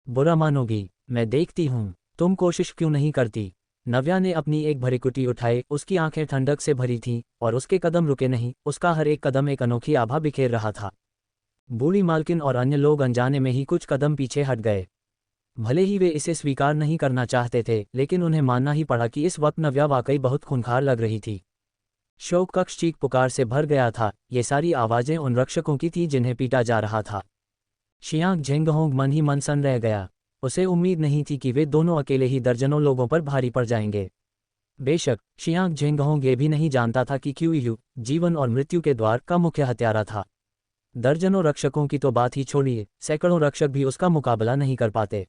बुरा मानोगी, मैं देखती हूँ, तुम कोशिश क्यों नहीं करती। नव्या ने अपनी एक भरिकुटी उठाई, उसकी आंखें ठंडक से भरी थीं और उसके कदम रुके नहीं, उसका हर एक कदम एक अनोखी आभा बिखेर रहा था। बूढ़ी मालकिन और अन्य लोग अनजाने में ही कुछ कदम पीछे हट गए। भले ही वे इसे स्वीकार नहीं करना चाहते थे, लेकिन उन्हें मानना ही पड़ा कि इस वक्त नव्या वाकई बहुत खूंखार लग रही थी। शोक कक्ष चीख पुकार से भर गया था। ये सारी आवाजें उन रक्षकों की थी जिन्हें पीटा जा रहा था। शियांग झेंगहोंग मन ही मन सन्न रह गया। उसे उम्मीद नहीं थी कि वे दोनों अकेले ही दर्जनों लोगों पर भारी पड़ जाएंगे। बेशक शियांग झेंगहोंग ये भी नहीं जानता था कि क्यूयू जीवन और मृत्यु के द्वार का मुख्य हत्यारा था। दर्जनों रक्षकों की तो बात ही छोड़िए, सैकड़ों रक्षक भी उसका मुकाबला नहीं कर पाते।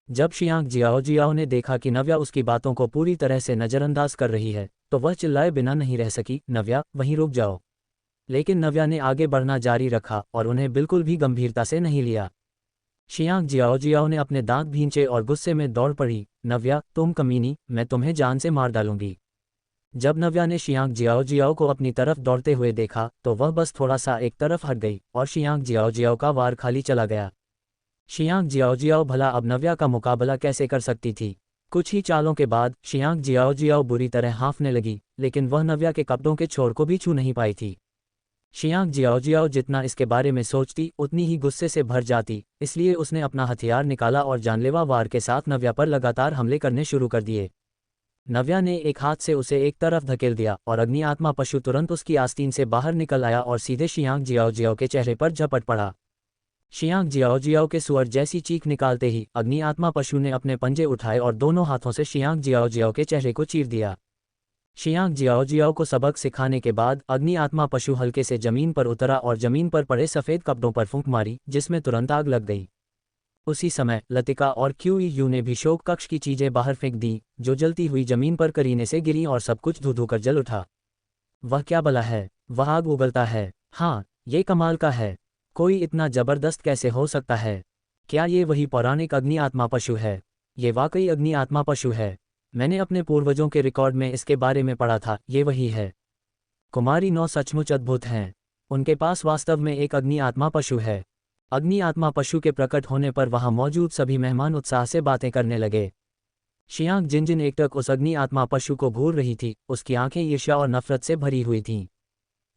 जब शियांग जियाओ ने देखा कि नव्या उसकी बातों को पूरी तरह से नज़रअंदाज कर रही है तो वह चिल्लाए बिना नहीं रह सकी, नव्या, वहीं रुक जाओ। लेकिन नव्या ने आगे बढ़ना जारी रखा और उन्हें बिल्कुल भी गंभीरता से नहीं लिया। शियांग जियाओ ने अपने दांत भींचे और गुस्से में दौड़ पड़ी, नव्या, तुम कमीनी, मैं तुम्हें जान से मार डालूंगी। जब नव्या ने शियांग जियाओ को अपनी तरफ दौड़ते हुए देखा तो वह बस थोड़ा सा एक तरफ हट गई और शियांग जियाओ का वार खाली चला गया। शियांग जियाओ भला अब नव्या का मुकाबला कैसे कर सकती थी। कुछ ही चालों के बाद शियांग जियाओ बुरी तरह हाँफने लगी, लेकिन वह नव्या के कपड़ों के छोर को भी छू नहीं पाई थी। शियांग जियाओ जितना इसके बारे में सोचती उतनी ही गुस्से से भर जाती, इसलिए उसने अपना हथियार निकाला और जानलेवा वार के साथ नव्या पर लगातार हमले करने शुरू कर दिए। नव्या ने एक हाथ से उसे एक तरफ धकेल दिया और अग्नि आत्मा पशु तुरंत उसकी आस्तीन से बाहर निकल आया और सीधे शियांग जियाओ के चेहरे पर झपट पड़ा। शियांग जियाओ के सुअर जैसी चीख निकालते ही अग्नि आत्मा पशु ने अपने पंजे उठाए और दोनों हाथों से शियांग जियाओ के चेहरे को चीर दिया। शियांग जियाओ को सबक सिखाने के बाद अग्नि आत्मा पशु हल्के से जमीन पर उतरा और जमीन पर पड़े सफ़ेद कपड़ों पर फूंक मारी, जिसमें तुरंत आग लग गई। उसी समय लतिका और क्यूयू ने भी शोक कक्ष की चीजें बाहर फेंक दी, जो जलती हुई जमीन पर करीने से गिरी और सब कुछ धू धू कर जल उठा। वह क्या भला है, वह आग उगलता है। हाँ, ये कमाल का है। कोई इतना जबरदस्त कैसे हो सकता है? क्या ये वही पौराणिक अग्नि आत्मा पशु है? ये वाकई अग्नि आत्मा पशु है। मैंने अपने पूर्वजों के रिकॉर्ड में इसके बारे में पढ़ा था, ये वही है। कुमारी 9 सचमुच अद्भुत हैं। उनके पास वास्तव में एक अग्नि आत्मा पशु है। अग्नि आत्मा पशु के प्रकट होने पर वहां मौजूद सभी मेहमान उत्साह से बातें करने लगे। शियांग जिनजिन एकटक उस अग्नि आत्मा पशु को घूर रही थी, उसकी आंखें ईर्ष्या और नफरत से भरी हुई थीं।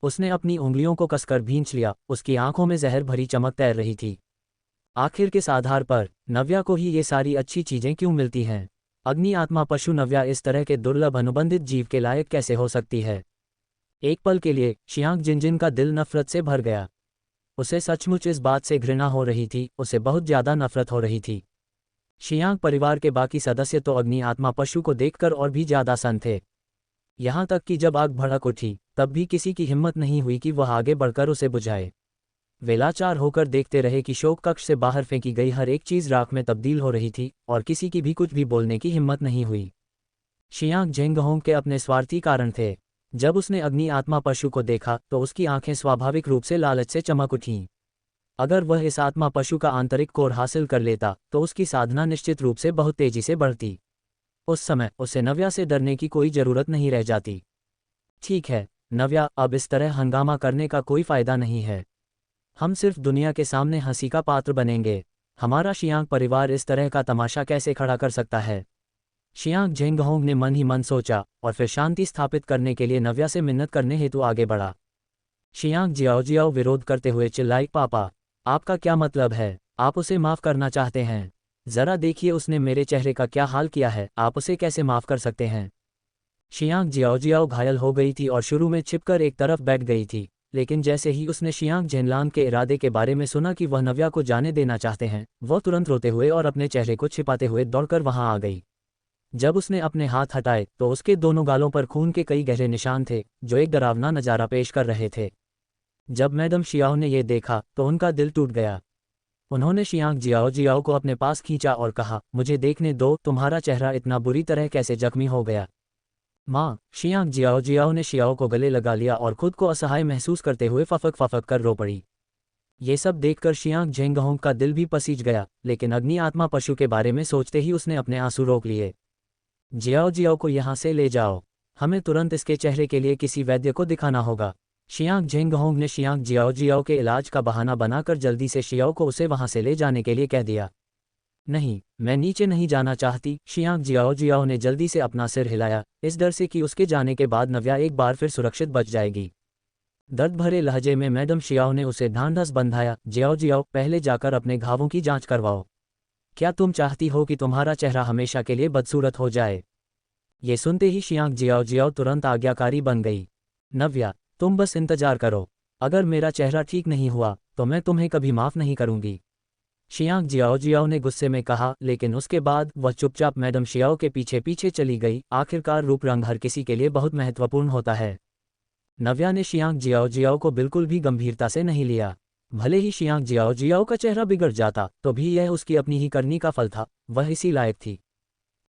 उसने अपनी उंगलियों को कसकर भींच लिया, उसकी आंखों में जहर भरी चमक तैर रही थी। आखिर किस आधार पर नव्या को ही ये सारी अच्छी चीजें क्यों मिलती हैं? अग्नि आत्मा पशु नव्या इस तरह के दुर्लभ अनुबंधित जीव के लायक कैसे हो सकती है? एक पल के लिए शियांग जिनजिन का दिल नफरत से भर गया। उसे सचमुच इस बात से घृणा हो रही थी, उसे बहुत ज्यादा नफरत हो रही थी। शियांग परिवार के बाकी सदस्य तो अग्नि आत्मा पशु को देखकर और भी ज्यादा सन्न थे। यहाँ तक कि जब आग भड़क उठी तब भी किसी की हिम्मत नहीं हुई कि वह आगे बढ़कर उसे बुझाए। वे लाचार होकर देखते रहे कि शोक कक्ष से बाहर फेंकी गई हर एक चीज राख में तब्दील हो रही थी और किसी की भी कुछ भी बोलने की हिम्मत नहीं हुई। शियांग जेंगहोंग के अपने स्वार्थी कारण थे। जब उसने अग्नि आत्मा पशु को देखा तो उसकी आंखें स्वाभाविक रूप से लालच से चमक उठीं। अगर वह इस आत्मा पशु का आंतरिक कोर हासिल कर लेता तो उसकी साधना निश्चित रूप से बहुत तेजी से बढ़ती। उस समय उसे नव्या से डरने की कोई जरूरत नहीं रह जाती। ठीक है नव्या, अब इस तरह हंगामा करने का कोई फायदा नहीं है। हम सिर्फ दुनिया के सामने हंसी का पात्र बनेंगे। हमारा शियांग परिवार इस तरह का तमाशा कैसे खड़ा कर सकता है? शियांग जेंगहोंग ने मन ही मन सोचा और फिर शांति स्थापित करने के लिए नव्या से मिन्नत करने हेतु आगे बढ़ा। शियांग जियाओ विरोध करते हुए चिल्लाई, पापा, आपका क्या मतलब है? आप उसे माफ करना चाहते हैं? जरा देखिए उसने मेरे चेहरे का क्या हाल किया है, आप उसे कैसे माफ कर सकते हैं? शियांग जियाओ घायल हो गई थी और शुरू में छिपकर एक तरफ बैठ गई थी, लेकिन जैसे ही उसने शियांग जेनलांग के इरादे के बारे में सुना कि वह नव्या को जाने देना चाहते हैं, वह तुरंत रोते हुए और अपने चेहरे को छिपाते हुए दौड़कर वहां आ गई। जब उसने अपने हाथ हटाए तो उसके दोनों गालों पर खून के कई गहरे निशान थे जो एक डरावना नजारा पेश कर रहे थे। जब मैडम शियाओ ने यह देखा तो उनका दिल टूट गया। उन्होंने शियांग जियाओ को अपने पास खींचा और कहा, मुझे देखने दो, तुम्हारा चेहरा इतना बुरी तरह कैसे जख्मी हो गया? माँ, शियांग जियाओ ने शियाओ को गले लगा लिया और खुद को असहाय महसूस करते हुए फफक कर रो पड़ी। ये सब देखकर शियांग जेंगहोंग का दिल भी पसीज गया, लेकिन अग्नि आत्मा पशु के बारे में सोचते ही उसने अपने आंसू रोक लिए। जियाओ को यहाँ से ले जाओ, हमें तुरंत इसके चेहरे के लिए किसी वैद्य को दिखाना होगा। शियांग जेंगहोंग ने शियांग जियाओ के इलाज का बहाना बनाकर जल्दी से शियाओ को उसे वहां से ले जाने के लिए कह दिया। नहीं, मैं नीचे नहीं जाना चाहती। शियांग जियाओ ने जल्दी से अपना सिर हिलाया, इस डर से कि उसके जाने के बाद नव्या एक बार फिर सुरक्षित बच जाएगी। दर्द भरे लहजे में मैडम शियाओ ने उसे ढांढस बंधाया, जियाओ पहले जाकर अपने घावों की जांच करवाओ। क्या तुम चाहती हो कि तुम्हारा चेहरा हमेशा के लिए बदसूरत हो जाए? ये सुनते ही शियांग जियाओ तुरंत आज्ञाकारी बन गई। नव्या, तुम बस इंतजार करो, अगर मेरा चेहरा ठीक नहीं हुआ तो मैं तुम्हें कभी माफ नहीं करूंगी। शियांग जियाओ ने गुस्से में कहा, लेकिन उसके बाद वह चुपचाप मैडम शियाओ के पीछे पीछे चली गई। आखिरकार रूप रंग हर किसी के लिए बहुत महत्वपूर्ण होता है। नव्या ने शियांग जियाओ को बिल्कुल भी गंभीरता से नहीं लिया। भले ही शियांग जियाओ का चेहरा बिगड़ जाता तो भी यह उसकी अपनी ही करनी का फल था, वह इसी लायक थी।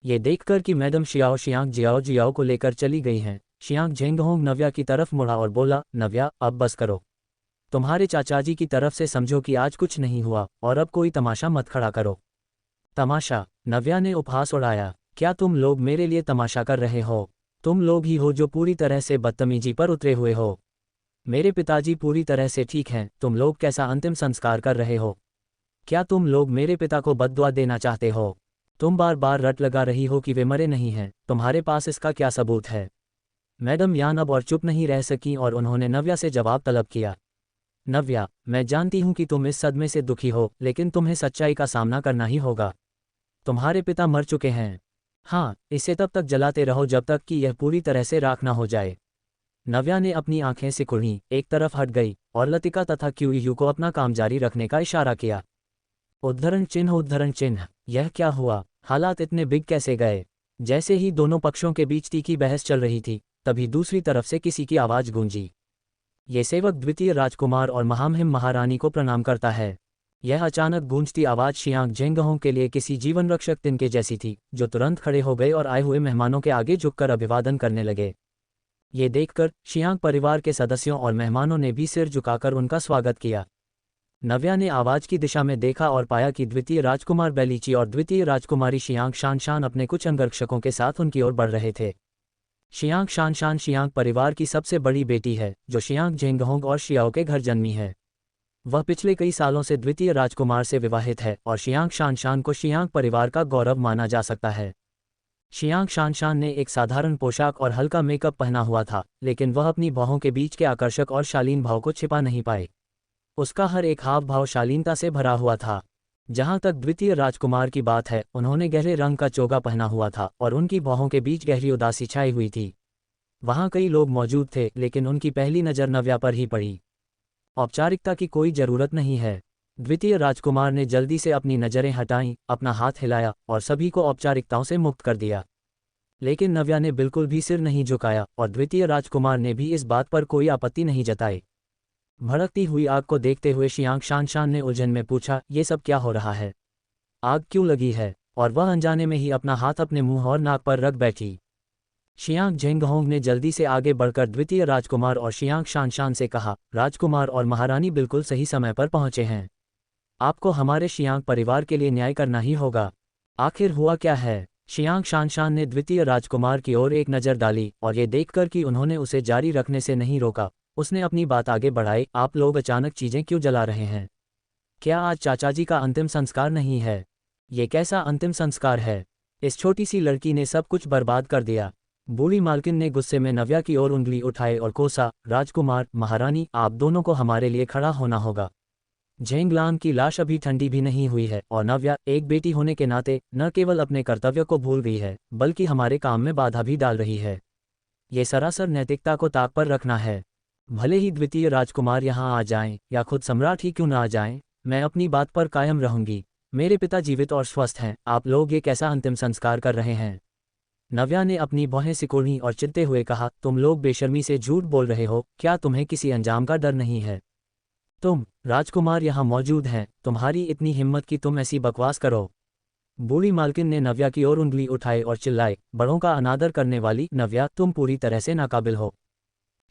ये देखकर कि मैडम शियाओ शियांग जियाओ को लेकर चली गई हैं, शियांग जेंगहोंग नव्या की तरफ मुड़ा और बोला, नव्या, अब बस करो। तुम्हारे चाचाजी की तरफ से समझो कि आज कुछ नहीं हुआ और अब कोई तमाशा मत खड़ा करो। तमाशा? नव्या ने उपहास उड़ाया, क्या तुम लोग मेरे लिए तमाशा कर रहे हो? तुम लोग ही हो जो पूरी तरह से बदतमीजी पर उतरे हुए हो। मेरे पिताजी पूरी तरह से ठीक हैं, तुम लोग कैसा अंतिम संस्कार कर रहे हो? क्या तुम लोग मेरे पिता को बद्दुआ देना चाहते हो? तुम बार बार रट लगा रही हो कि वे मरे नहीं हैं, तुम्हारे पास इसका क्या सबूत है? मैडम यान अब और चुप नहीं रह सकी और उन्होंने नव्या से जवाब तलब किया। नव्या, मैं जानती हूं कि तुम इस सदमे से दुखी हो, लेकिन तुम्हें सच्चाई का सामना करना ही होगा। तुम्हारे पिता मर चुके हैं। हाँ, इसे तब तक जलाते रहो जब तक कि यह पूरी तरह से राख ना हो जाए। नव्या ने अपनी आंखें सिकुड़ी, एक तरफ हट गई और लतिका तथा क्यूयू को अपना काम जारी रखने का इशारा किया। उद्धरण चिन्ह, यह क्या हुआ? हालात इतने बिग कैसे गए? जैसे ही दोनों पक्षों के बीच तीखी बहस चल रही थी, तभी दूसरी तरफ से किसी की आवाज गूंजी। ये सेवक द्वितीय राजकुमार और महामहिम महारानी को प्रणाम करता है। यह अचानक गूंजती आवाज शियांग जेंगहोंग के लिए किसी जीवन रक्षक तिनके जैसी थी, जो तुरंत खड़े हो गए और आए हुए मेहमानों के आगे झुककर अभिवादन करने लगे। ये देखकर शियांग परिवार के सदस्यों और मेहमानों ने भी सिर झुकाकर उनका स्वागत किया। नव्या ने आवाज की दिशा में देखा और पाया कि द्वितीय राजकुमार बेलीची और द्वितीय राजकुमारी शियांग शानशान अपने कुछ अंगरक्षकों के साथ उनकी ओर बढ़ रहे थे। शियांग शानशान शियांग परिवार की सबसे बड़ी बेटी है, जो शियांग जेंगहोंग और शियाओ के घर जन्मी है। वह पिछले कई सालों से द्वितीय राजकुमार से विवाहित है और शियांग शानशान को शियांग परिवार का गौरव माना जा सकता है। शियांग शानशान ने एक साधारण पोशाक और हल्का मेकअप पहना हुआ था, लेकिन वह अपनी बाहों के बीच के आकर्षक और शालीन भाव को छिपा नहीं पाए। उसका हर एक हाव भाव शालीनता से भरा हुआ था। जहां तक द्वितीय राजकुमार की बात है, उन्होंने गहरे रंग का चोगा पहना हुआ था और उनकी बाहों के बीच गहरी उदासी छाई हुई थी। वहां कई लोग मौजूद थे, लेकिन उनकी पहली नज़र नव्या पर ही पड़ी। औपचारिकता की कोई जरूरत नहीं है। द्वितीय राजकुमार ने जल्दी से अपनी नज़रें हटाईं, अपना हाथ हिलाया और सभी को औपचारिकताओं से मुक्त कर दिया। लेकिन नव्या ने बिल्कुल भी सिर नहीं झुकाया और द्वितीय राजकुमार ने भी इस बात पर कोई आपत्ति नहीं जताई। भड़कती हुई आग को देखते हुए शियांग शानशान ने उलझन में पूछा, ये सब क्या हो रहा है? आग क्यों लगी है? और वह अनजाने में ही अपना हाथ अपने मुंह और नाक पर रख बैठी। शियांग झेंगहोंग ने जल्दी से आगे बढ़कर द्वितीय राजकुमार और शियांग शानशान से कहा, राजकुमार और महारानी बिल्कुल सही समय पर पहुंचे हैं। आपको हमारे शियांग परिवार के लिए न्याय करना ही होगा। आखिर हुआ क्या है? शियांग शानशान ने द्वितीय राजकुमार की ओर एक नज़र डाली और ये देखकर कि उन्होंने उसे जारी रखने से नहीं रोका, उसने अपनी बात आगे बढ़ाई, आप लोग अचानक चीजें क्यों जला रहे हैं? क्या आज चाचा जी का अंतिम संस्कार नहीं है? ये कैसा अंतिम संस्कार है? इस छोटी सी लड़की ने सब कुछ बर्बाद कर दिया। बूढ़ी मालकिन ने गुस्से में नव्या की ओर उंगली उठाए और कोसा, राजकुमार, महारानी, आप दोनों को हमारे लिए खड़ा होना होगा। झेंगलांग की लाश अभी ठंडी भी नहीं हुई है और नव्या एक बेटी होने के नाते न केवल अपने कर्तव्य को भूल गई है, बल्कि हमारे काम में बाधा भी डाल रही है। ये सरासर नैतिकता को ताक पर रखना है। भले ही द्वितीय राजकुमार यहाँ आ जाएं या खुद सम्राट ही क्यों ना आ जाएं, मैं अपनी बात पर कायम रहूंगी। मेरे पिता जीवित और स्वस्थ हैं, आप लोग ये कैसा अंतिम संस्कार कर रहे हैं? नव्या ने अपनी बाहें सिकोड़ी और चिल्लाते हुए कहा, तुम लोग बेशर्मी से झूठ बोल रहे हो, क्या तुम्हें किसी अंजाम का डर नहीं है? तुम राजकुमार यहाँ मौजूद हैं, तुम्हारी इतनी हिम्मत कि तुम ऐसी बकवास करो? बूढ़ी मालकिन ने नव्या की ओर उंगली उठाई और चिल्लाए, बड़ों का अनादर करने वाली नव्या, तुम पूरी तरह से नाकाबिल हो।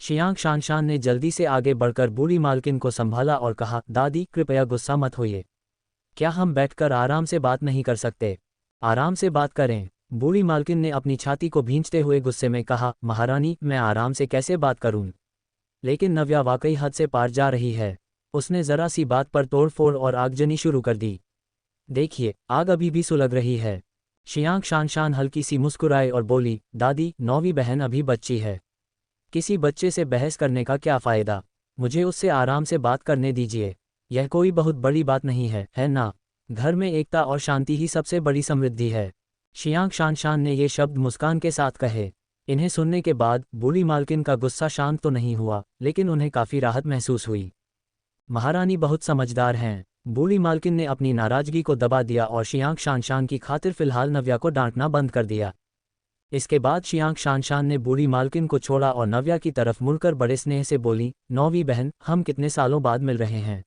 शियांग शानशान ने जल्दी से आगे बढ़कर बूढ़ी मालकिन को संभाला और कहा, दादी कृपया गुस्सा मत होइए। क्या हम बैठकर आराम से बात नहीं कर सकते? आराम से बात करें। बूढ़ी मालकिन ने अपनी छाती को भींचते हुए गुस्से में कहा, महारानी, मैं आराम से कैसे बात करूं? लेकिन नव्या वाकई हद से पार जा रही है। उसने जरा सी बात पर तोड़फोड़ और आगजनी शुरू कर दी। देखिए, आग अभी भी सुलग रही है। शियांग शानशान हल्की सी मुस्कुराए और बोली, दादी, नौवीं बहन अभी बच्ची है। किसी बच्चे से बहस करने का क्या फ़ायदा? मुझे उससे आराम से बात करने दीजिए। यह कोई बहुत बड़ी बात नहीं है ना? घर में एकता और शांति ही सबसे बड़ी समृद्धि है। शियांग शानशान ने ये शब्द मुस्कान के साथ कहे। इन्हें सुनने के बाद बूढ़ी मालकिन का गुस्सा शांत तो नहीं हुआ, लेकिन उन्हें काफ़ी राहत महसूस हुई। महारानी बहुत समझदार हैं। बूढ़ी मालकिन ने अपनी नाराजगी को दबा दिया और शियांग शानशान की खातिर फिलहाल नव्या को डांटना बंद कर दिया। इसके बाद शियांग शानशान ने बूढ़ी मालकिन को छोड़ा और नव्या की तरफ मुड़कर बड़े स्नेह से बोली, नौवीं बहन, हम कितने सालों बाद मिल रहे हैं।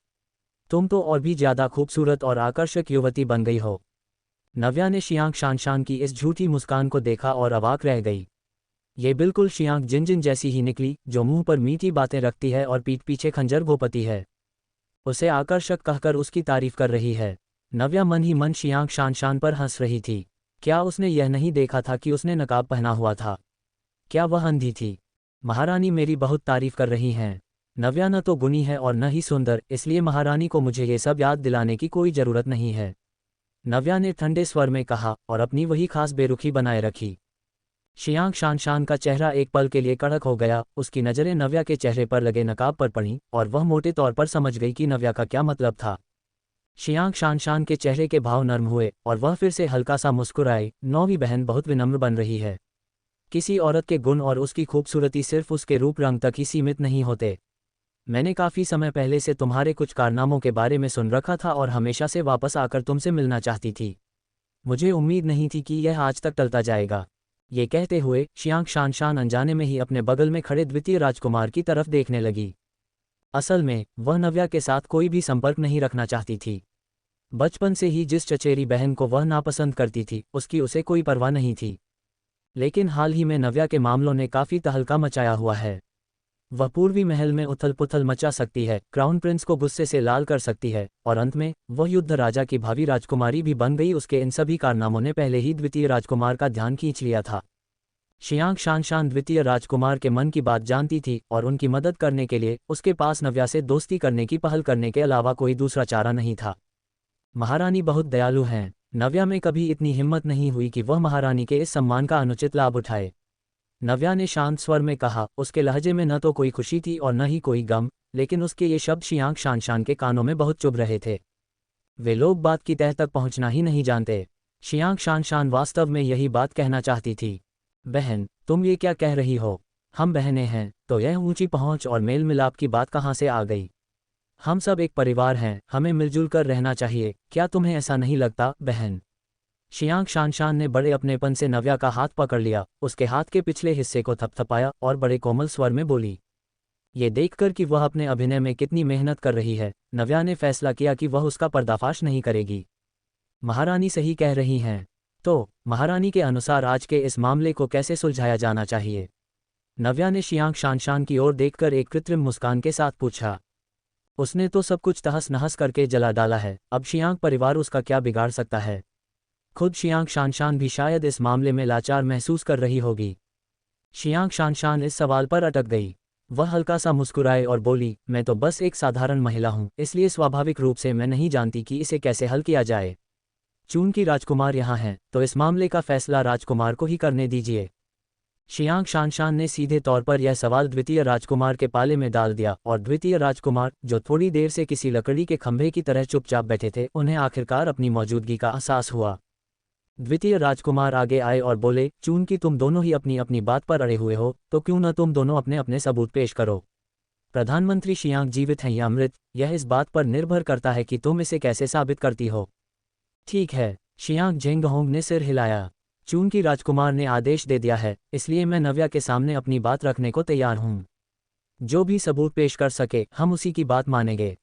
तुम तो और भी ज़्यादा खूबसूरत और आकर्षक युवती बन गई हो। नव्या ने शियांग शानशान की इस झूठी मुस्कान को देखा और अवाक रह गई। ये बिल्कुल शियांग जिनजिन जैसी ही निकली, जो मुंह पर मीठी बातें रखती है और पीठ पीछे खंजर घोंपती है। उसे आकर्षक कहकर उसकी तारीफ कर रही है। नव्या मन ही मन शियांग शानशान पर हंस रही थी। क्या उसने यह नहीं देखा था कि उसने नकाब पहना हुआ था? क्या वह अंधी थी? महारानी मेरी बहुत तारीफ कर रही हैं। नव्या न तो गुणी है और न ही सुंदर, इसलिए महारानी को मुझे ये सब याद दिलाने की कोई ज़रूरत नहीं है। नव्या ने ठंडे स्वर में कहा और अपनी वही खास बेरुखी बनाए रखी। शियांग शानशान का चेहरा एक पल के लिए कड़क हो गया। उसकी नज़रें नव्या के चेहरे पर लगे नकाब पर पड़ीं और वह मोटे तौर पर समझ गई कि नव्या का क्या मतलब था। शियांग शानशान के चेहरे के भाव नर्म हुए और वह फिर से हल्का सा मुस्कुराई, नौवीं बहन बहुत विनम्र बन रही है। किसी औरत के गुण और उसकी खूबसूरती सिर्फ उसके रूप रंग तक ही सीमित नहीं होते। मैंने काफ़ी समय पहले से तुम्हारे कुछ कारनामों के बारे में सुन रखा था और हमेशा से वापस आकर तुमसे मिलना चाहती थी। मुझे उम्मीद नहीं थी कि यह आज तक टलता जाएगा। ये कहते हुए शियांग शानशान अनजाने में ही अपने बगल में खड़े द्वितीय राजकुमार की तरफ देखने लगी। असल में वह नव्या के साथ कोई भी संपर्क नहीं रखना चाहती थी। बचपन से ही जिस चचेरी बहन को वह नापसंद करती थी, उसकी उसे कोई परवाह नहीं थी। लेकिन हाल ही में नव्या के मामलों ने काफ़ी तहलका मचाया हुआ है। वह पूर्वी महल में उथल पुथल मचा सकती है, क्राउन प्रिंस को गुस्से से लाल कर सकती है और अंत में वह युद्ध राजा की भावी राजकुमारी भी बन गई। उसके इन सभी कारनामों ने पहले ही द्वितीय राजकुमार का ध्यान खींच लिया था। शियांग शानशान द्वितीय राजकुमार के मन की बात जानती थी और उनकी मदद करने के लिए उसके पास नव्या से दोस्ती करने की पहल करने के अलावा कोई दूसरा चारा नहीं था। महारानी बहुत दयालु हैं। नव्या में कभी इतनी हिम्मत नहीं हुई कि वह महारानी के इस सम्मान का अनुचित लाभ उठाए। नव्या ने शांत स्वर में कहा। उसके लहजे में न तो कोई खुशी थी और न ही कोई गम, लेकिन उसके ये शब्द शियांग शानशान के कानों में बहुत चुभ रहे थे। वे लोग बात की तह तक पहुंचना ही नहीं जानते। शियांग शानशान वास्तव में यही बात कहना चाहती थी। बहन, तुम ये क्या कह रही हो? हम बहनें हैं, तो यह ऊंची पहुंच और मेल मिलाप की बात कहाँ से आ गई? हम सब एक परिवार हैं, हमें मिलजुल कर रहना चाहिए, क्या तुम्हें ऐसा नहीं लगता बहन? शियांग शानशान ने बड़े अपनेपन से नव्या का हाथ पकड़ लिया, उसके हाथ के पिछले हिस्से को थपथपाया और बड़े कोमल स्वर में बोली। ये देखकर कि वह अपने अभिनय में कितनी मेहनत कर रही है, नव्या ने फैसला किया कि वह उसका पर्दाफाश नहीं करेगी। महारानी सही कह रही हैं। तो महारानी के अनुसार आज के इस मामले को कैसे सुलझाया जाना चाहिए? नव्या ने शियांग शानशान की ओर देखकर एक कृत्रिम मुस्कान के साथ पूछा। उसने तो सब कुछ तहस नहस करके जला डाला है, अब शियांग परिवार उसका क्या बिगाड़ सकता है? खुद शियांग शानशान भी शायद इस मामले में लाचार महसूस कर रही होगी। शियांग शानशान इस सवाल पर अटक गई। वह हल्का सा मुस्कुराए और बोली, मैं तो बस एक साधारण महिला हूं, इसलिए स्वाभाविक रूप से मैं नहीं जानती कि इसे कैसे हल किया जाए। चून की राजकुमार यहाँ हैं, तो इस मामले का फैसला राजकुमार को ही करने दीजिए। शियांग शानशान ने सीधे तौर पर यह सवाल द्वितीय राजकुमार के पाले में डाल दिया और द्वितीय राजकुमार, जो थोड़ी देर से किसी लकड़ी के खंभे की तरह चुपचाप बैठे थे, उन्हें आखिरकार अपनी मौजूदगी का एहसास हुआ। द्वितीय राजकुमार आगे आए और बोले, चून की तुम दोनों ही अपनी अपनी बात पर अड़े हुए हो, तो क्यों न तुम दोनों अपने अपने सबूत पेश करो। प्रधानमंत्री शियांग जीवित हैं या मृत, यह इस बात पर निर्भर करता है कि तुम इसे कैसे साबित करती हो। ठीक है, शियांग जेंगहोंग ने सिर हिलाया। चून की राजकुमार ने आदेश दे दिया है, इसलिए मैं नव्या के सामने अपनी बात रखने को तैयार हूं। जो भी सबूत पेश कर सके हम उसी की बात मानेंगे।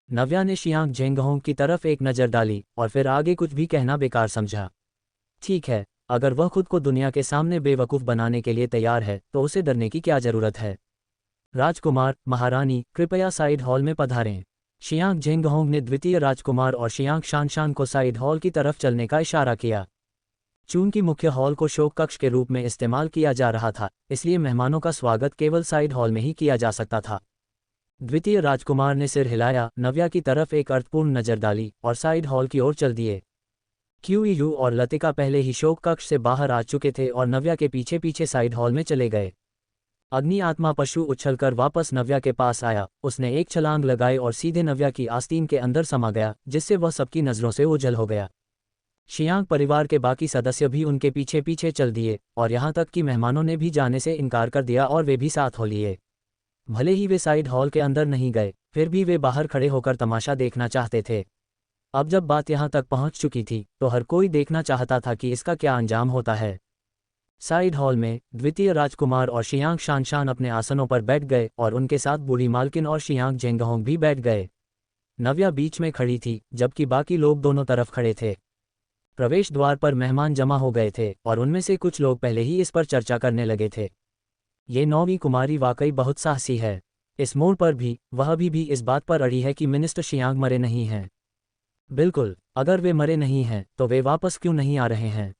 नव्या ने शियांग जेंगहोंग की तरफ एक नज़र डाली और फिर आगे कुछ भी कहना बेकार समझा। ठीक है, अगर वह खुद को दुनिया के सामने बेवकूफ़ बनाने के लिए तैयार है तो उसे डरने की क्या जरूरत है। राजकुमार, महारानी, कृपया साइड हॉल में पधारें। शियांग जेंगहोंग ने द्वितीय राजकुमार और शियांग शानशान को साइड हॉल की तरफ चलने का इशारा किया। चून की मुख्य हॉल को शोक कक्ष के रूप में इस्तेमाल किया जा रहा था, इसलिए मेहमानों का स्वागत केवल साइड हॉल में ही किया जा सकता था। द्वितीय राजकुमार ने सिर हिलाया, नव्या की तरफ एक अर्थपूर्ण नज़र डाली और साइड हॉल की ओर चल दिए। क्यूयू और लतिका पहले ही शोक कक्ष से बाहर आ चुके थे और नव्या के पीछे पीछे साइड हॉल में चले गए। अग्नि आत्मा पशु उछलकर वापस नव्या के पास आया, उसने एक छलांग लगाई और सीधे नव्या की आस्तीन के अंदर समा गया, जिससे वह सबकी नज़रों से ओझल हो गया। शियांग परिवार के बाकी सदस्य भी उनके पीछे पीछे चल दिए और यहाँ तक कि मेहमानों ने भी जाने से इनकार कर दिया और वे भी साथ हो लिए। भले ही वे साइड हॉल के अंदर नहीं गए, फिर भी वे बाहर खड़े होकर तमाशा देखना चाहते थे। अब जब बात यहाँ तक पहुँच चुकी थी तो हर कोई देखना चाहता था कि इसका क्या अंजाम होता है। साइड हॉल में द्वितीय राजकुमार और शियांग शानशान अपने आसनों पर बैठ गए और उनके साथ बूढ़ी मालकिन और शियांग जेंगहोंग भी बैठ गए। नव्या बीच में खड़ी थी, जबकि बाकी लोग दोनों तरफ खड़े थे। प्रवेश द्वार पर मेहमान जमा हो गए थे और उनमें से कुछ लोग पहले ही इस पर चर्चा करने लगे थे। ये नौवीं कुमारी वाकई बहुत साहसी है। इस मोड़ पर भी वह अभी भी इस बात पर अड़ी है कि मिनिस्टर शियांग मरे नहीं हैं। बिल्कुल, अगर वे मरे नहीं हैं तो वे वापस क्यों नहीं आ रहे हैं?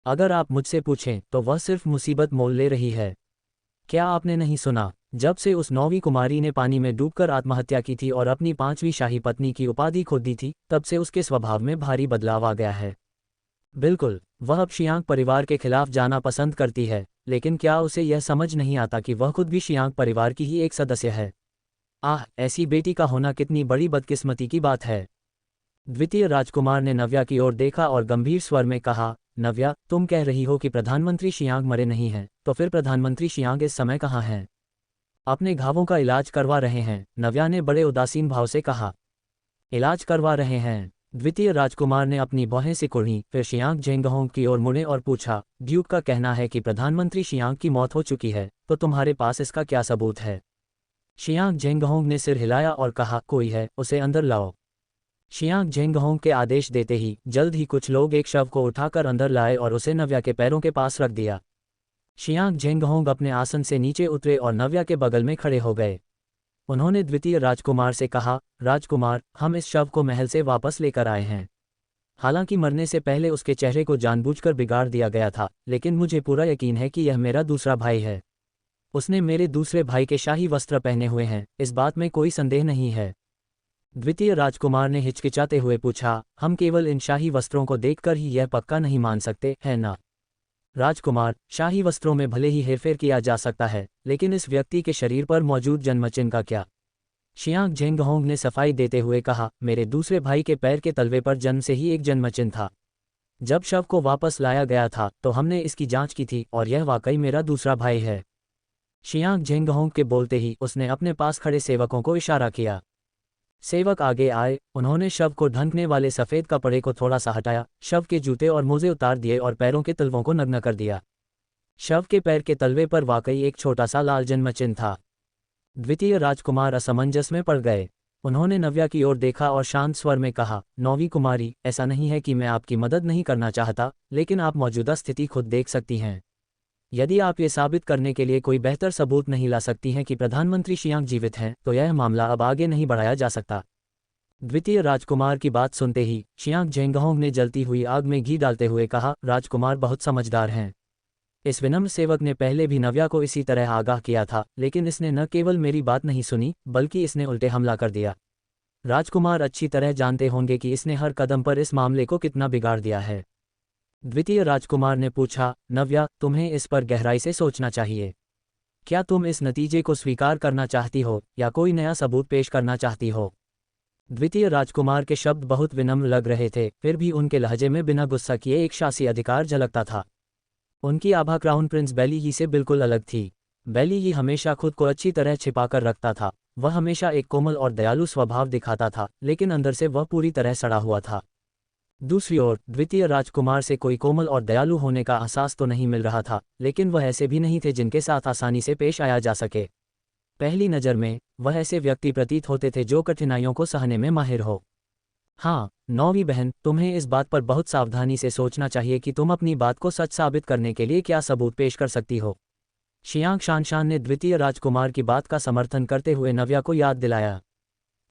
अगर आप मुझसे पूछें तो वह सिर्फ मुसीबत मोल ले रही है। क्या आपने नहीं सुना, जब से उस नौवीं कुमारी ने पानी में डूबकर आत्महत्या की थी और अपनी 5वीं शाही पत्नी की उपाधि खो दी थी, तब से उसके स्वभाव में भारी बदलाव आ गया है। बिल्कुल, वह अब शियांग परिवार के खिलाफ जाना पसंद करती है, लेकिन क्या उसे यह समझ नहीं आता कि वह खुद भी शियांग परिवार की ही एक सदस्य है? आह, ऐसी बेटी का होना कितनी बड़ी बदकिस्मती की बात है। द्वितीय राजकुमार ने नव्या की ओर देखा और गंभीर स्वर में कहा, नव्या, तुम कह रही हो कि प्रधानमंत्री शियांग मरे नहीं हैं, तो फिर प्रधानमंत्री शियांग इस समय कहाँ हैं? अपने घावों का इलाज करवा रहे हैं, नव्या ने बड़े उदासीन भाव से कहा। इलाज करवा रहे हैं? द्वितीय राजकुमार ने अपनी भौहें सिकुड़ी, फिर शियांग जेंगहोंग की ओर मुड़े और पूछा, ड्यूक का कहना है कि प्रधानमंत्री शियांग की मौत हो चुकी है, तो तुम्हारे पास इसका क्या सबूत है? शियांग जेंगहोंग ने सिर हिलाया और कहा, कोई है, उसे अंदर लाओ। शियांग जेंगहोंग के आदेश देते ही जल्द ही कुछ लोग एक शव को उठाकर अंदर लाए और उसे नव्या के पैरों के पास रख दिया। शियांग जेंगहोंग अपने आसन से नीचे उतरे और नव्या के बगल में खड़े हो गए। उन्होंने द्वितीय राजकुमार से कहा, राजकुमार, हम इस शव को महल से वापस लेकर आए हैं। हालांकि मरने से पहले उसके चेहरे को जानबूझकर बिगाड़ दिया गया था, लेकिन मुझे पूरा यकीन है कि यह मेरा दूसरा भाई है। उसने मेरे दूसरे भाई के शाही वस्त्र पहने हुए हैं, इस बात में कोई संदेह नहीं है। द्वितीय राजकुमार ने हिचकिचाते हुए पूछा, हम केवल इन शाही वस्त्रों को देखकर ही यह पक्का नहीं मान सकते, है ना? राजकुमार, शाही वस्त्रों में भले ही हेरफेर किया जा सकता है, लेकिन इस व्यक्ति के शरीर पर मौजूद जन्मचिन्ह का क्या? शियांग जेंगहोंग ने सफाई देते हुए कहा, मेरे दूसरे भाई के पैर के तलवे पर जन्म से ही एक जन्मचिन्ह था। जब शव को वापस लाया गया था तो हमने इसकी जांच की थी और यह वाकई मेरा दूसरा भाई है। शियांग जेंगहोंग के बोलते ही उसने अपने पास खड़े सेवकों को इशारा किया। सेवक आगे आए, उन्होंने शव को ढंकने वाले सफ़ेद कपड़े को थोड़ा सा हटाया, शव के जूते और मोजे उतार दिए और पैरों के तलवों को नग्न कर दिया। शव के पैर के तलवे पर वाकई एक छोटा सा लाल जन्मचिन्ह था। द्वितीय राजकुमार असमंजस में पड़ गए। उन्होंने नव्या की ओर देखा और शांत स्वर में कहा, नौवीं कुमारी, ऐसा नहीं है कि मैं आपकी मदद नहीं करना चाहता, लेकिन आप मौजूदा स्थिति खुद देख सकती हैं। यदि आप ये साबित करने के लिए कोई बेहतर सबूत नहीं ला सकती हैं कि प्रधानमंत्री शियांग जीवित हैं, तो यह मामला अब आगे नहीं बढ़ाया जा सकता। द्वितीय राजकुमार की बात सुनते ही शियांग जेंगहोंग ने जलती हुई आग में घी डालते हुए कहा, राजकुमार बहुत समझदार हैं। इस विनम्र सेवक ने पहले भी नव्या को इसी तरह आगाह किया था, लेकिन इसने न केवल मेरी बात नहीं सुनी, बल्कि इसने उल्टे हमला कर दिया। राजकुमार अच्छी तरह जानते होंगे कि इसने हर कदम पर इस मामले को कितना बिगाड़ दिया है। द्वितीय राजकुमार ने पूछा, नव्या, तुम्हें इस पर गहराई से सोचना चाहिए। क्या तुम इस नतीजे को स्वीकार करना चाहती हो या कोई नया सबूत पेश करना चाहती हो? द्वितीय राजकुमार के शब्द बहुत विनम्र लग रहे थे, फिर भी उनके लहजे में बिना गुस्सा किए एक शासी अधिकार झलकता था। उनकी आभा क्राउन प्रिंस बेली यी से बिल्कुल अलग थी। बेली यी हमेशा खुद को अच्छी तरह छिपाकर रखता था। वह हमेशा एक कोमल और दयालु स्वभाव दिखाता था, लेकिन अंदर से वह पूरी तरह सड़ा हुआ था। दूसरी ओर द्वितीय राजकुमार से कोई कोमल और दयालु होने का एहसास तो नहीं मिल रहा था, लेकिन वह ऐसे भी नहीं थे जिनके साथ आसानी से पेश आया जा सके। पहली नज़र में वह ऐसे व्यक्ति प्रतीत होते थे जो कठिनाइयों को सहने में माहिर हो। हाँ, नौवीं बहन, तुम्हें इस बात पर बहुत सावधानी से सोचना चाहिए कि तुम अपनी बात को सच साबित करने के लिए क्या सबूत पेश कर सकती हो। शियांग शानशान ने द्वितीय राजकुमार की बात का समर्थन करते हुए नव्या को याद दिलाया।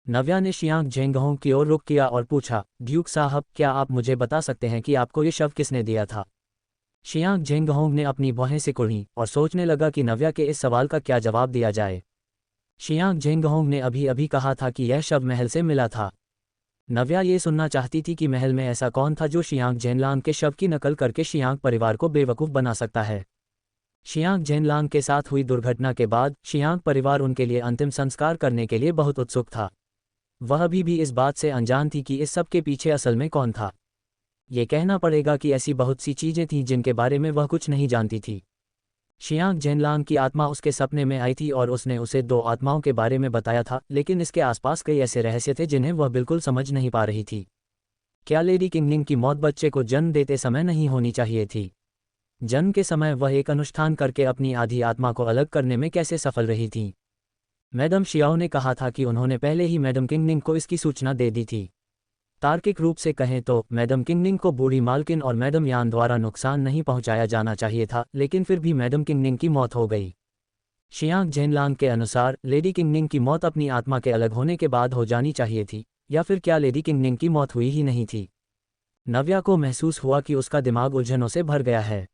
नव्या ने शियांग जेंगहोंग की ओर रुख किया और पूछा, ड्यूक साहब, क्या आप मुझे बता सकते हैं कि आपको ये शव किसने दिया था? शियांग जेंगहोंग ने अपनी भौहें सिकुड़ी और सोचने लगा कि नव्या के इस सवाल का क्या जवाब दिया जाए। शियांग जेंगहोंग ने अभी अभी कहा था कि यह शव महल से मिला था। नव्या ये सुनना चाहती थी कि महल में ऐसा कौन था जो शियांग जेनलांग के शव की नकल करके शियांग परिवार को बेवकूफ़ बना सकता है। शियांग जेनलांग के साथ हुई दुर्घटना के बाद शियांग परिवार उनके लिए अंतिम संस्कार करने के लिए बहुत उत्सुक था। वह अभी भी इस बात से अनजान थी कि इस सब के पीछे असल में कौन था। ये कहना पड़ेगा कि ऐसी बहुत सी चीज़ें थीं जिनके बारे में वह कुछ नहीं जानती थी। शियांग जेनलांग की आत्मा उसके सपने में आई थी और उसने उसे 2 आत्माओं के बारे में बताया था, लेकिन इसके आसपास कई ऐसे रहस्य थे जिन्हें वह बिल्कुल समझ नहीं पा रही थी। क्या लेडी किंगनिंग की मौत बच्चे को जन्म देते समय नहीं होनी चाहिए थी? जन्म के समय वह एक अनुष्ठान करके अपनी आधी आत्मा को अलग करने में कैसे सफल रही थी? मैडम शियाओ ने कहा था कि उन्होंने पहले ही मैडम किंगनिंग को इसकी सूचना दे दी थी। तार्किक रूप से कहें तो मैडम किंगनिंग को बूढ़ी मालकिन और मैडम यान द्वारा नुकसान नहीं पहुंचाया जाना चाहिए था, लेकिन फिर भी मैडम किंगनिंग की मौत हो गई। शियांग जेनलांग के अनुसार लेडी किंगनिंग की मौत अपनी आत्मा के अलग होने के बाद हो जानी चाहिए थी, या फिर क्या लेडी किंगनिंग की मौत हुई ही नहीं थी? नव्या को महसूस हुआ कि उसका दिमाग उलझनों से भर गया है।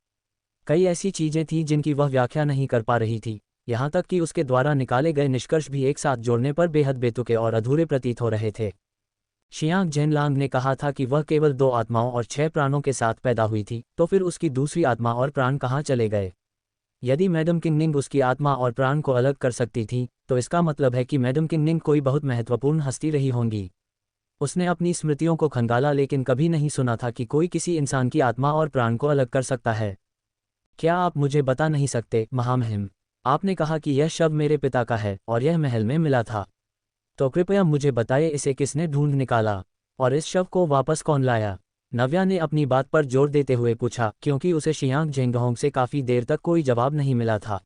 कई ऐसी चीज़ें थीं जिनकी वह व्याख्या नहीं कर पा रही थी, यहाँ तक कि उसके द्वारा निकाले गए निष्कर्ष भी एक साथ जोड़ने पर बेहद बेतुके और अधूरे प्रतीत हो रहे थे। शियांग जेनलांग ने कहा था कि वह केवल 2 आत्माओं और 6 प्राणों के साथ पैदा हुई थी, तो फिर उसकी दूसरी आत्मा और प्राण कहाँ चले गए? यदि मैडम किंगनिंग उसकी आत्मा और प्राण को अलग कर सकती थी, तो इसका मतलब है कि मैडम किंगनिंग कोई बहुत महत्वपूर्ण हस्ती रही होंगी। उसने अपनी स्मृतियों को खंगाला, लेकिन कभी नहीं सुना था कि कोई किसी इंसान की आत्मा और प्राण को अलग कर सकता है। क्या आप मुझे बता नहीं सकते, महामहिम? आपने कहा कि यह शव मेरे पिता का है और यह महल में मिला था, तो कृपया मुझे बताइए इसे किसने ढूंढ निकाला और इस शव को वापस कौन लाया? नव्या ने अपनी बात पर जोर देते हुए पूछा, क्योंकि उसे शियांग जेंगहोंग से काफ़ी देर तक कोई जवाब नहीं मिला था।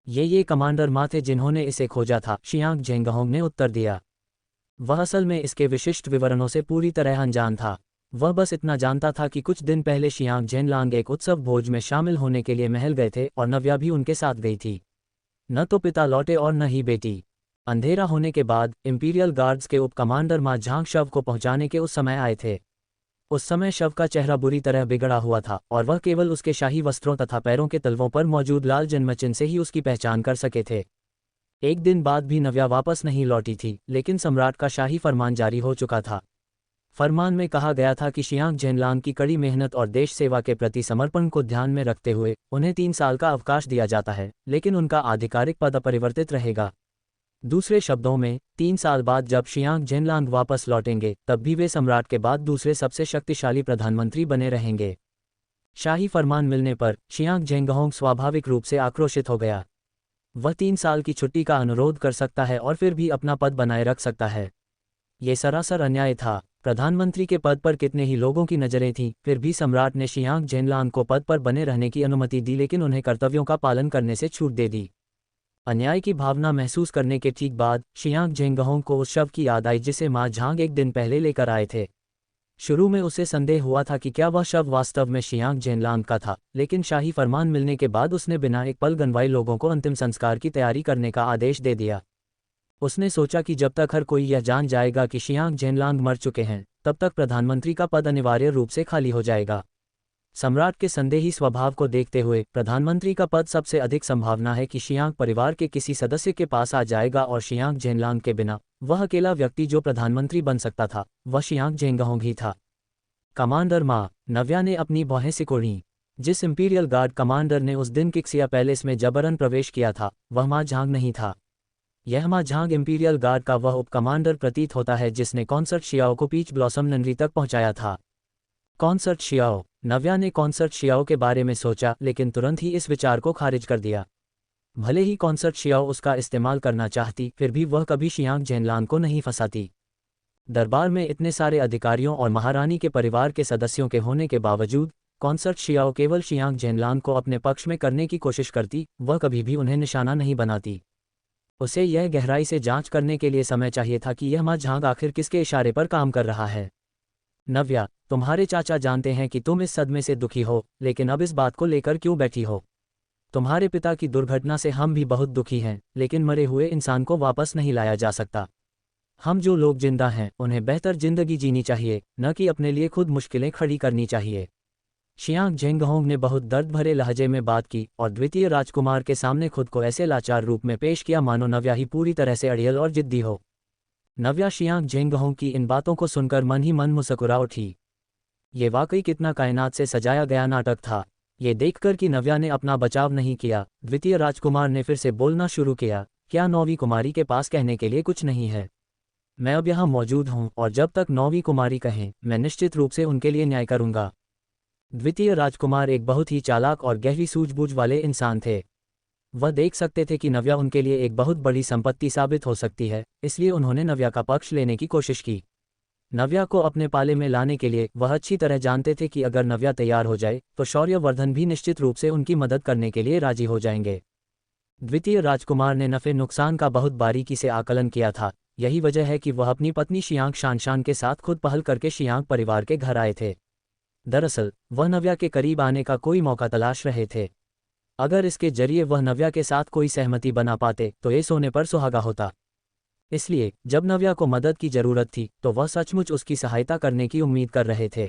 ये कमांडर मा थे जिन्होंने इसे खोजा था, शियांग जेंगहोंग ने उत्तर दिया। वह असल में इसके विशिष्ट विवरणों से पूरी तरह अनजान था। वह बस इतना जानता था कि कुछ दिन पहले शियांग जेनलांग एक उत्सव भोज में शामिल होने के लिए महल गए थे और नव्या भी उनके साथ गई थी। न तो पिता लौटे और न ही बेटी। अंधेरा होने के बाद इंपीरियल गार्ड्स के उप कमांडर मा झांग शव को पहुंचाने के उस समय आए थे। उस समय शव का चेहरा बुरी तरह बिगड़ा हुआ था और वह केवल उसके शाही वस्त्रों तथा पैरों के तलवों पर मौजूद लाल जन्मचिन्ह से ही उसकी पहचान कर सके थे। एक दिन बाद भी नव्या वापस नहीं लौटी थी, लेकिन सम्राट का शाही फरमान जारी हो चुका था। फरमान में कहा गया था कि शियांग जेनलांग की कड़ी मेहनत और देश सेवा के प्रति समर्पण को ध्यान में रखते हुए उन्हें 3 साल का अवकाश दिया जाता है, लेकिन उनका आधिकारिक पद अपरिवर्तित रहेगा। दूसरे शब्दों में, 3 साल बाद जब शियांग जेनलांग वापस लौटेंगे, तब भी वे सम्राट के बाद दूसरे सबसे शक्तिशाली प्रधानमंत्री बने रहेंगे। शाही फरमान मिलने पर शियांग जेंगहोंग स्वाभाविक रूप से आक्रोशित हो गया। वह 3 साल की छुट्टी का अनुरोध कर सकता है और फिर भी अपना पद बनाए रख सकता है। ये सरासर अन्याय था। प्रधानमंत्री के पद पर कितने ही लोगों की नज़रें थीं, फिर भी सम्राट ने शियांग जेनलांग को पद पर बने रहने की अनुमति दी, लेकिन उन्हें कर्तव्यों का पालन करने से छूट दे दी। अन्याय की भावना महसूस करने के ठीक बाद शियांग जेंगहोंग को उस शव की याद आई जिसे मां झांग एक दिन पहले लेकर आए थे। शुरू में उसे संदेह हुआ था कि क्या वह शव वास्तव में शियांग जेनलांग का था, लेकिन शाही फरमान मिलने के बाद उसने बिना एक पल गंवाए लोगों को अंतिम संस्कार की तैयारी करने का आदेश दे दिया। उसने सोचा कि जब तक हर कोई यह जान जाएगा कि शियांग जेनलांग मर चुके हैं, तब तक प्रधानमंत्री का पद अनिवार्य रूप से खाली हो जाएगा। सम्राट के संदेही स्वभाव को देखते हुए प्रधानमंत्री का पद सबसे अधिक संभावना है कि शियांग परिवार के किसी सदस्य के पास आ जाएगा, और शियांग जेनलांग के बिना वह अकेला व्यक्ति जो प्रधानमंत्री बन सकता था, वह शियांग जेंगहोंग ही था। कमांडर मां, नव्या ने अपनी भौहें सिकोड़ी। जिस इंपीरियल गार्ड कमांडर ने उस दिन किक्सिया पैलेस में जबरन प्रवेश किया था, वह मां झांग नहीं था। यह मां झांग इंपीरियल गार्ड का वह उप कमांडर प्रतीत होता है जिसने कॉन्सर्ट शियाओ को पीच ब्लॉसम ननरी तक पहुंचाया था। Concert Xiao. नव्या ने कॉन्सर्ट शियाओ के बारे में सोचा, लेकिन तुरंत ही इस विचार को खारिज कर दिया। भले ही कॉन्सर्ट शियाओ उसका इस्तेमाल करना चाहती, फिर भी वह कभी शियांग जेनलांग को नहीं फंसाती। दरबार में इतने सारे अधिकारियों और महारानी के परिवार के सदस्यों के होने के बावजूद कॉन्सर्ट शियाओ केवल शियांग जेनलांग को अपने पक्ष में करने की कोशिश करती, वह कभी भी उन्हें निशाना नहीं बनाती। उसे यह गहराई से जांच करने के लिए समय चाहिए था कि यह मां झांग आखिर किसके इशारे पर काम कर रहा है। नव्या, तुम्हारे चाचा जानते हैं कि तुम इस सदमे से दुखी हो, लेकिन अब इस बात को लेकर क्यों बैठी हो? तुम्हारे पिता की दुर्घटना से हम भी बहुत दुखी हैं, लेकिन मरे हुए इंसान को वापस नहीं लाया जा सकता। हम जो लोग जिंदा हैं, उन्हें बेहतर जिंदगी जीनी चाहिए, न कि अपने लिए खुद मुश्किलें खड़ी करनी चाहिए। शियांग जेंगहोंग ने बहुत दर्द भरे लहजे में बात की और द्वितीय राजकुमार के सामने खुद को ऐसे लाचार रूप में पेश किया मानो नव्या ही पूरी तरह से अड़ियल और जिद्दी हो। नव्या शियांग जेंगहोंग की इन बातों को सुनकर मन ही मन मुस्कुरा उठी। ये वाकई कितना कायनात से सजाया गया नाटक था। ये देखकर कि नव्या ने अपना बचाव नहीं किया, द्वितीय राजकुमार ने फिर से बोलना शुरू किया, क्या नौवीं कुमारी के पास कहने के लिए कुछ नहीं है? मैं अब यहाँ मौजूद हूँ, और जब तक नौवीं कुमारी कहें, मैं निश्चित रूप से उनके लिए न्याय करूँगा। द्वितीय राजकुमार एक बहुत ही चालाक और गहरी सूझबूझ वाले इंसान थे। वह देख सकते थे कि नव्या उनके लिए एक बहुत बड़ी संपत्ति साबित हो सकती है, इसलिए उन्होंने नव्या का पक्ष लेने की कोशिश की। नव्या को अपने पाले में लाने के लिए वह अच्छी तरह जानते थे कि अगर नव्या तैयार हो जाए तो शौर्यवर्धन भी निश्चित रूप से उनकी मदद करने के लिए राजी हो जाएंगे। द्वितीय राजकुमार ने नफे नुकसान का बहुत बारीकी से आकलन किया था। यही वजह है कि वह अपनी पत्नी शियांग शानशान के साथ खुद पहल करके शियांग परिवार के घर आए थे। दरअसल वह नव्या के करीब आने का कोई मौका तलाश रहे थे। अगर इसके जरिए वह नव्या के साथ कोई सहमति बना पाते तो ये सोने पर सुहागा होता। इसलिए जब नव्या को मदद की जरूरत थी तो वह सचमुच उसकी सहायता करने की उम्मीद कर रहे थे।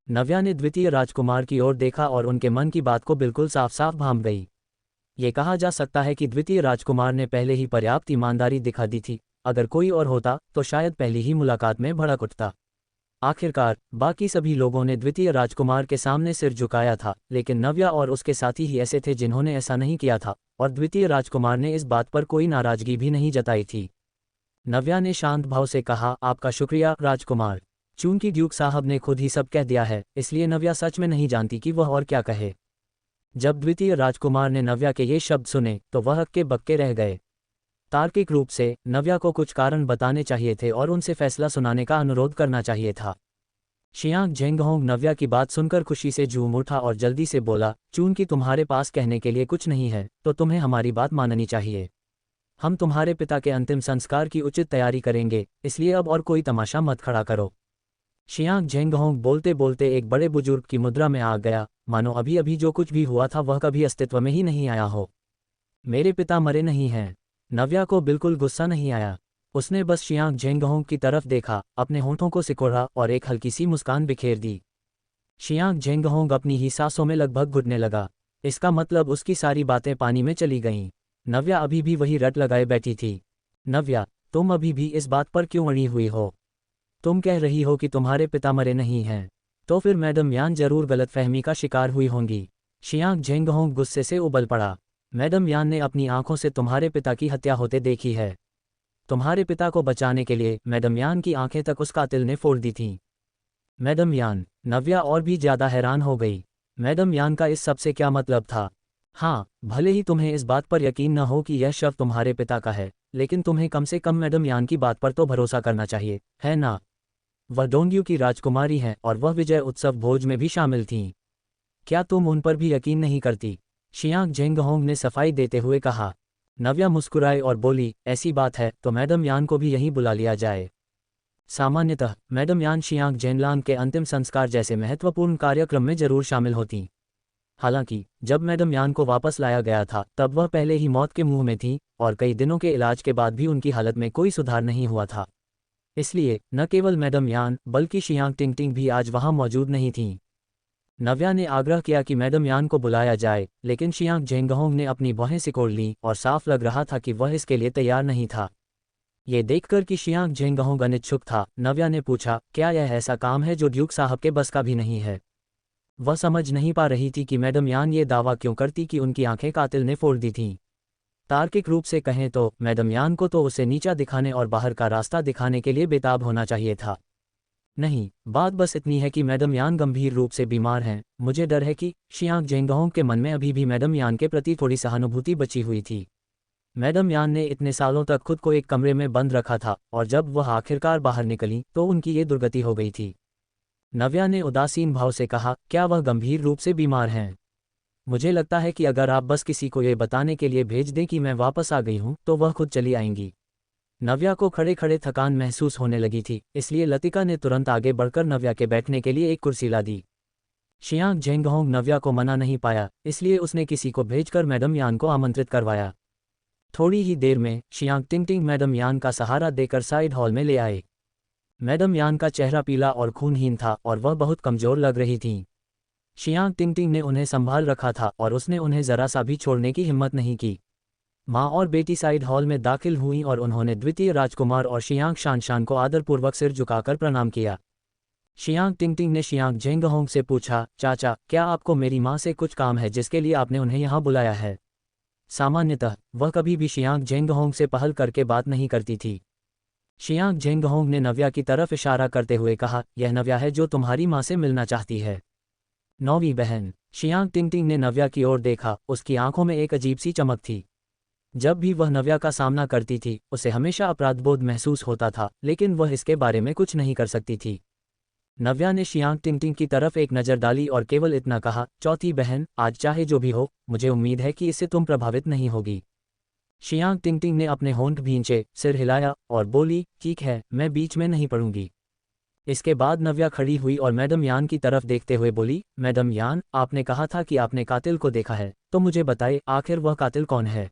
नव्या ने द्वितीय राजकुमार की ओर देखा और उनके मन की बात को बिल्कुल साफ साफ भांप गई। ये कहा जा सकता है कि द्वितीय राजकुमार ने पहले ही पर्याप्त ईमानदारी दिखा दी थी। अगर कोई और होता तो शायद पहली ही मुलाकात में भड़क उठता। आखिरकार बाकी सभी लोगों ने द्वितीय राजकुमार के सामने सिर झुकाया था, लेकिन नव्या और उसके साथी ही ऐसे थे जिन्होंने ऐसा नहीं किया था, और द्वितीय राजकुमार ने इस बात पर कोई नाराजगी भी नहीं जताई थी। नव्या ने शांत भाव से कहा, आपका शुक्रिया राजकुमार। चूंकि ड्यूक साहब ने खुद ही सब कह दिया है, इसलिए नव्या सच में नहीं जानती कि वह और क्या कहे। जब द्वितीय राजकुमार ने नव्या के ये शब्द सुने तो वह हक्के बक्के रह गए। तार्किक रूप से नव्या को कुछ कारण बताने चाहिए थे और उनसे फैसला सुनाने का अनुरोध करना चाहिए था। शियांग जेंगहोंग नव्या की बात सुनकर खुशी से झूम उठा और जल्दी से बोला, चूंकि तुम्हारे पास कहने के लिए कुछ नहीं है तो तुम्हें हमारी बात माननी चाहिए। हम तुम्हारे पिता के अंतिम संस्कार की उचित तैयारी करेंगे, इसलिए अब और कोई तमाशा मत खड़ा करो। शियांग जेंगहोंग बोलते बोलते एक बड़े बुजुर्ग की मुद्रा में आ गया, मानो अभी अभी जो कुछ भी हुआ था वह कभी अस्तित्व में ही नहीं आया हो। मेरे पिता मरे नहीं हैं। नव्या को बिल्कुल गुस्सा नहीं आया। उसने बस शियांग जेंगहोंग की तरफ देखा, अपने होंठों को सिकोड़ा और एक हल्की सी मुस्कान बिखेर दी। शियांग जेंगहोंग अपनी ही सांसों में लगभग घुटने लगा। इसका मतलब उसकी सारी बातें पानी में चली गईं। नव्या अभी भी वही रट लगाए बैठी थी। नव्या, तुम अभी भी इस बात पर क्यों अड़ी हुई हो? तुम कह रही हो कि तुम्हारे पिता मरे नहीं हैं, तो फिर मैडम यान जरूर गलतफहमी का शिकार हुई होंगी। शियांग जेंगहोंग गुस्से से उबल पड़ा। मैडम यान ने अपनी आंखों से तुम्हारे पिता की हत्या होते देखी है। तुम्हारे पिता को बचाने के लिए मैडम यान की आंखें तक उस कातिल ने फोड़ दी थीं। मैडम यान, नव्या और भी ज्यादा हैरान हो गई। मैडम यान का इस सब से क्या मतलब था? हाँ, भले ही तुम्हें इस बात पर यकीन न हो कि यह शव तुम्हारे पिता का है, लेकिन तुम्हें कम से कम मैडम यान की बात पर तो भरोसा करना चाहिए, है ना? वह डोंगयू की राजकुमारी हैं और वह विजय उत्सव भोज में भी शामिल थीं। क्या तुम उन पर भी यकीन नहीं करती? शियांग जेंगहोंग ने सफाई देते हुए कहा। नव्या मुस्कुराई और बोली, ऐसी बात है तो मैडम यान को भी यहीं बुला लिया जाए। सामान्यतः मैडम यान शियांग जेनलांग के अंतिम संस्कार जैसे महत्वपूर्ण कार्यक्रम में जरूर शामिल होती। हालांकि जब मैडम यान को वापस लाया गया था तब वह पहले ही मौत के मुंह में थी और कई दिनों के इलाज के बाद भी उनकी हालत में कोई सुधार नहीं हुआ था। इसलिए न केवल मैडम यान बल्कि शियांग टिंगटिंग भी आज वहां मौजूद नहीं थीं। नव्या ने आग्रह किया कि मैडम यान को बुलाया जाए, लेकिन शियांग जेंगहोंग ने अपनी बाहें सिकोड़ लीं और साफ लग रहा था कि वह इसके लिए तैयार नहीं था। ये देखकर कि शियांग जेंगहोंग अनिच्छुक था, नव्या ने पूछा, क्या यह ऐसा काम है जो ड्यूक साहब के बस का भी नहीं है? वह समझ नहीं पा रही थी कि मैडम यान ये दावा क्यों करती कि उनकी आंखें कातिल ने फोड़ दी थीं। तार्किक रूप से कहें तो मैडम यान को तो उसे नीचा दिखाने और बाहर का रास्ता दिखाने के लिए बेताब होना चाहिए था। नहीं, बात बस इतनी है कि मैडम यान गंभीर रूप से बीमार हैं। मुझे डर है कि शियांग जेंगहोंग के मन में अभी भी मैडम यान के प्रति थोड़ी सहानुभूति बची हुई थी। मैडम यान ने इतने सालों तक खुद को एक कमरे में बंद रखा था और जब वह आखिरकार बाहर निकली तो उनकी ये दुर्गति हो गई थी। नव्या ने उदासीन भाव से कहा, क्या वह गंभीर रूप से बीमार हैं? मुझे लगता है कि अगर आप बस किसी को ये बताने के लिए भेज दें कि मैं वापस आ गई हूं तो वह खुद चली आएंगी। नव्या को खड़े खड़े थकान महसूस होने लगी थी, इसलिए लतिका ने तुरंत आगे बढ़कर नव्या के बैठने के लिए एक कुर्सी ला दी। शियांग जेंगहोंग नव्या को मना नहीं पाया, इसलिए उसने किसी को भेजकर मैडम यान को आमंत्रित करवाया। थोड़ी ही देर में शियांग टिंगटिंग मैडम यान का सहारा देकर साइड हॉल में ले आए। मैडम यान का चेहरा पीला और खूनहीन था और वह बहुत कमजोर लग रही थीं। शियांग टिंगटिंग ने उन्हें संभाल रखा था और उसने उन्हें जरा सा भी छोड़ने की हिम्मत नहीं की। माँ और बेटी साइड हॉल में दाखिल हुईं और उन्होंने द्वितीय राजकुमार और शियांग शानशान को आदरपूर्वक सिर झुकाकर प्रणाम किया। शियांग टिंगटिंग ने शियांग जेंगहोंग से पूछा, चाचा, क्या आपको मेरी माँ से कुछ काम है जिसके लिए आपने उन्हें यहाँ बुलाया है? सामान्यतः वह कभी भी शियांग जेंगहोंग से पहल करके बात नहीं करती थी। शियांग जेंगहोंग ने नव्या की तरफ इशारा करते हुए कहा, यह नव्या है जो तुम्हारी माँ से मिलना चाहती है। नौवीं बहन। शियांग टिंगटिंग ने नव्या की ओर देखा, उसकी आंखों में एक अजीब सी चमक थी। जब भी वह नव्या का सामना करती थी उसे हमेशा अपराधबोध महसूस होता था, लेकिन वह इसके बारे में कुछ नहीं कर सकती थी। नव्या ने शियांग टिंगटिंग की तरफ एक नज़र डाली और केवल इतना कहा, चौथी बहन, आज चाहे जो भी हो, मुझे उम्मीद है कि इससे तुम प्रभावित नहीं होगी। शियांग टिंगटिंग ने अपने होंठ भींचे, सिर हिलाया और बोली, ठीक है, मैं बीच में नहीं पड़ूंगी। इसके बाद नव्या खड़ी हुई और मैडम यान की तरफ देखते हुए बोली, मैडम यान, आपने कहा था कि आपने कातिल को देखा है, तो मुझे बताइए आखिर वह कातिल कौन है?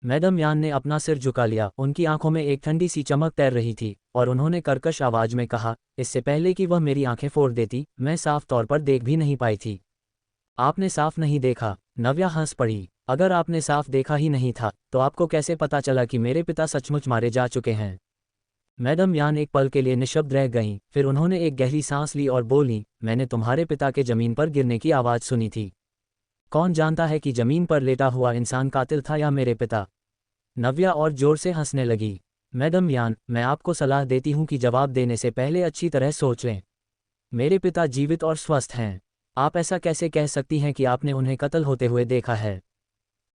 मैडम यान ने अपना सिर झुका लिया, उनकी आंखों में एक ठंडी सी चमक तैर रही थी और उन्होंने कर्कश आवाज में कहा, इससे पहले कि वह मेरी आंखें फोड़ देती, मैं साफ तौर पर देख भी नहीं पाई थी। आपने साफ नहीं देखा? नव्या हंस पड़ी। अगर आपने साफ देखा ही नहीं था तो आपको कैसे पता चला कि मेरे पिता सचमुच मारे जा चुके हैं? मैडम यान एक पल के लिए निशब्द रह गईं, फिर उन्होंने एक गहरी सांस ली और बोली, मैंने तुम्हारे पिता के जमीन पर गिरने की आवाज़ सुनी थी। कौन जानता है कि जमीन पर लेटा हुआ इंसान कातिल था या मेरे पिता? नव्या और जोर से हंसने लगी। मैडम यान, मैं आपको सलाह देती हूँ कि जवाब देने से पहले अच्छी तरह सोच लें। मेरे पिता जीवित और स्वस्थ हैं। आप ऐसा कैसे कह सकती हैं कि आपने उन्हें कत्ल होते हुए देखा है?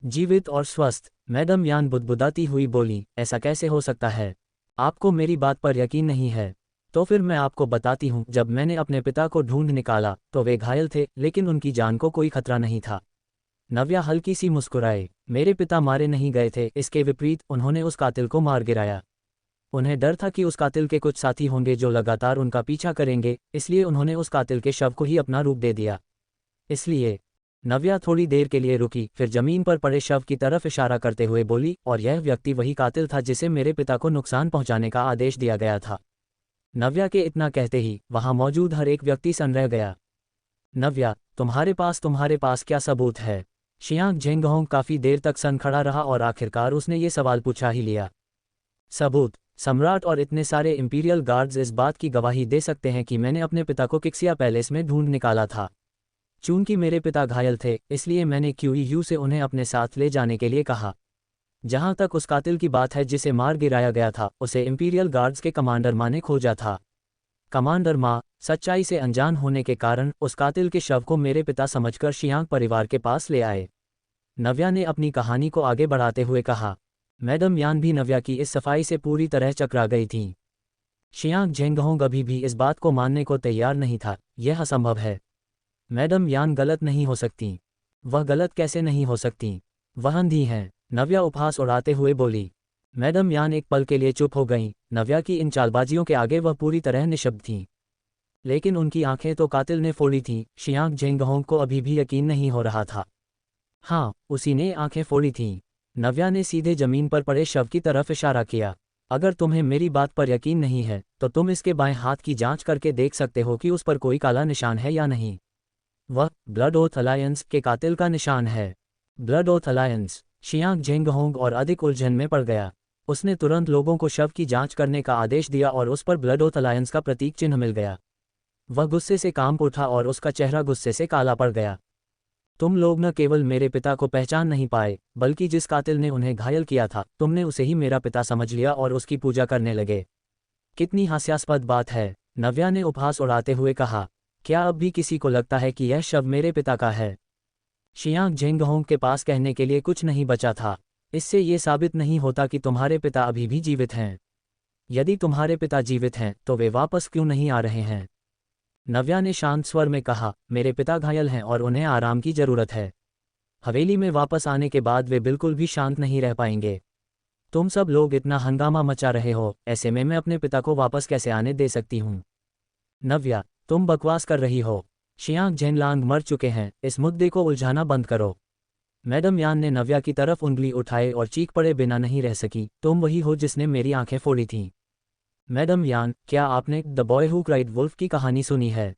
जीवित और स्वस्थ? मैडम यान बुदबुदाती हुई बोली, ऐसा कैसे हो सकता है? आपको मेरी बात पर यकीन नहीं है? तो फिर मैं आपको बताती हूँ, जब मैंने अपने पिता को ढूंढ निकाला तो वे घायल थे, लेकिन उनकी जान को कोई खतरा नहीं था। नव्या हल्की सी मुस्कुराए, मेरे पिता मारे नहीं गए थे, इसके विपरीत उन्होंने उस कातिल को मार गिराया। उन्हें डर था कि उस कातिल के कुछ साथी होंगे जो लगातार उनका पीछा करेंगे, इसलिए उन्होंने उस कातिल के शव को ही अपना रूप दे दिया। इसलिए नव्या थोड़ी देर के लिए रुकी, फिर जमीन पर पड़े शव की तरफ इशारा करते हुए बोली, और यह व्यक्ति वही कातिल था जिसे मेरे पिता को नुकसान पहुंचाने का आदेश दिया गया था। नव्या के इतना कहते ही वहां मौजूद हर एक व्यक्ति सन्न रह गया। नव्या, तुम्हारे पास क्या सबूत है? शियांग जेंगहोंग काफ़ी देर तक सन खड़ा रहा और आखिरकार उसने ये सवाल पूछा ही लिया। सबूत। सम्राट और इतने सारे इंपीरियल गार्ड्स इस बात की गवाही दे सकते हैं कि मैंने अपने पिता को किक्सिया पैलेस में ढूंढ निकाला था। चूंकि मेरे पिता घायल थे, इसलिए मैंने क्यूईयू से उन्हें अपने साथ ले जाने के लिए कहा। जहां तक उस कातिल की बात है जिसे मार गिराया गया था, उसे इंपीरियल गार्ड्स के कमांडर मा ने खोजा था। कमांडर मा सच्चाई से अनजान होने के कारण उस कातिल के शव को मेरे पिता समझकर शियांग परिवार के पास ले आए। नव्या ने अपनी कहानी को आगे बढ़ाते हुए कहा। मैडम यान भी नव्या की इस सफाई से पूरी तरह चकरा गई थी। शियांग जेंगहोंग अभी भी इस बात को मानने को तैयार नहीं था। यह असंभव है। मैडम यान गलत नहीं हो सकती। वह गलत कैसे नहीं हो सकती? वह अंधी हैं। नव्या उपहास उड़ाते हुए बोली। मैडम यान एक पल के लिए चुप हो गईं। नव्या की इन चालबाजियों के आगे वह पूरी तरह निशब्द थीं। लेकिन उनकी आंखें तो कातिल ने फोड़ी थीं। शियांग जेंगहोंग को अभी भी यकीन नहीं हो रहा था। हाँ, उसी ने आंखें फोड़ी थीं। नव्या ने सीधे जमीन पर पड़े शव की तरफ इशारा किया। अगर तुम्हें मेरी बात पर यकीन नहीं है तो तुम इसके बाएं हाथ की जांच करके देख सकते हो कि उस पर कोई काला निशान है या नहीं। वह ब्लड ओथ अलायंस के कातिल का निशान है। Blood oath alliance. शियांग जेंगहोंग और अधिक उलझन में पड़ गया। उसने तुरंत लोगों को शव की जांच करने का आदेश दिया और उस पर ब्लड ओथ अलायंस का प्रतीक चिन्ह मिल गया। वह गुस्से से कांप उठा और उसका चेहरा गुस्से से काला पड़ गया। तुम लोग न केवल मेरे पिता को पहचान नहीं पाए, बल्कि जिस कातिल ने उन्हें घायल किया था, तुमने उसे ही मेरा पिता समझ लिया और उसकी पूजा करने लगे। कितनी हास्यास्पद बात है, नव्या ने उपहास उड़ाते हुए कहा। क्या अब भी किसी को लगता है कि यह शव मेरे पिता का है? शियांग जेंगहोंग के पास कहने के लिए कुछ नहीं बचा था। इससे ये साबित नहीं होता कि तुम्हारे पिता अभी भी जीवित हैं। यदि तुम्हारे पिता जीवित हैं तो वे वापस क्यों नहीं आ रहे हैं? नव्या ने शांत स्वर में कहा। मेरे पिता घायल हैं और उन्हें आराम की जरूरत है। हवेली में वापस आने के बाद वे बिल्कुल भी शांत नहीं रह पाएंगे। तुम सब लोग इतना हंगामा मचा रहे हो, ऐसे में मैं अपने पिता को वापस कैसे आने दे सकती हूँ? नव्या, तुम बकवास कर रही हो। शियांग जेनलांग मर चुके हैं, इस मुद्दे को उलझाना बंद करो। मैडम यान ने नव्या की तरफ उंगली उठाए और चीख पड़े बिना नहीं रह सकी। तुम वही हो जिसने मेरी आंखें फोड़ी थीं। मैडम यान, क्या आपने the boy who cried wolf की कहानी सुनी है?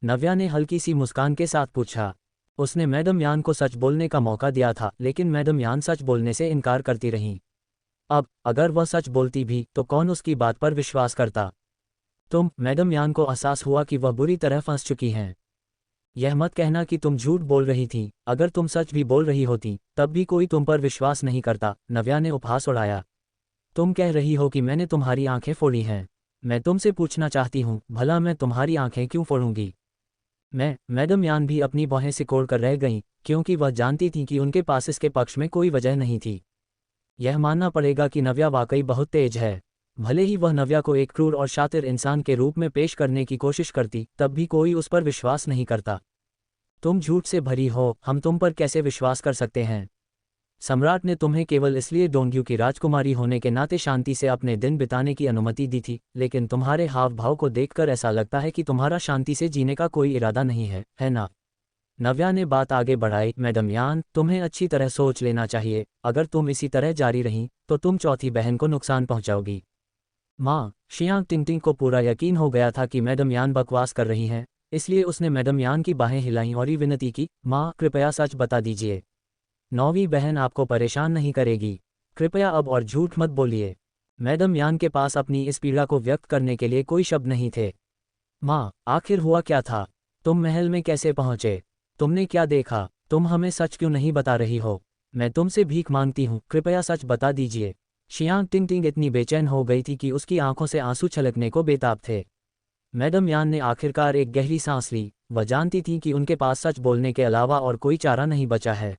नव्या ने हल्की सी मुस्कान के साथ पूछा। उसने मैडम यान को सच बोलने का मौका दिया था, लेकिन मैडम यान सच बोलने से इनकार करती रहीं। अब अगर वह सच बोलती भी तो कौन उसकी बात पर विश्वास करता? मैडम यान को एहसास हुआ कि वह बुरी तरह फंस चुकी हैं। यह मत कहना कि तुम झूठ बोल रही थी। अगर तुम सच भी बोल रही होती तब भी कोई तुम पर विश्वास नहीं करता। नव्या ने उपहास उड़ाया। तुम कह रही हो कि मैंने तुम्हारी आंखें फोड़ी हैं। मैं तुमसे पूछना चाहती हूँ, भला मैं तुम्हारी आंखें क्यों फोड़ूंगी? मैडम यान भी अपनी बाहें सिकोड़ कर रह गईं, क्योंकि वह जानती थीं कि उनके पास इसके पक्ष में कोई वजह नहीं थी। यह मानना पड़ेगा कि नव्या वाकई बहुत तेज है। भले ही वह नव्या को एक क्रूर और शातिर इंसान के रूप में पेश करने की कोशिश करती, तब भी कोई उस पर विश्वास नहीं करता। तुम झूठ से भरी हो, हम तुम पर कैसे विश्वास कर सकते हैं? सम्राट ने तुम्हें केवल इसलिए डोंग्यू की राजकुमारी होने के नाते शांति से अपने दिन बिताने की अनुमति दी थी, लेकिन तुम्हारे हाव भाव को देखकर ऐसा लगता है कि तुम्हारा शांति से जीने का कोई इरादा नहीं है ना? नव्या ने बात आगे बढ़ाई। मैडम यान, तुम्हें अच्छी तरह सोच लेना चाहिए। अगर तुम इसी तरह जारी रहीं तो तुम चौथी बहन को नुकसान पहुंचाओगी। माँ, शियांग टिंगटिंग को पूरा यकीन हो गया था कि मैडम यान बकवास कर रही हैं, इसलिए उसने मैडम यान की बाहें हिलाईं और ही विनती की। माँ, कृपया सच बता दीजिए। नौवीं बहन आपको परेशान नहीं करेगी। कृपया अब और झूठ मत बोलिए। मैडम यान के पास अपनी इस पीड़ा को व्यक्त करने के लिए कोई शब्द नहीं थे। माँ, आखिर हुआ क्या था? तुम महल में कैसे पहुँचे? तुमने क्या देखा? तुम हमें सच क्यों नहीं बता रही हो? मैं तुमसे भीख मांगती हूँ, कृपया सच बता दीजिए। शियांग टिंगटिंग इतनी बेचैन हो गई थी कि उसकी आंखों से आंसू छलकने को बेताब थे। मैडम यान ने आखिरकार एक गहरी सांस ली। वह जानती थी कि उनके पास सच बोलने के अलावा और कोई चारा नहीं बचा है।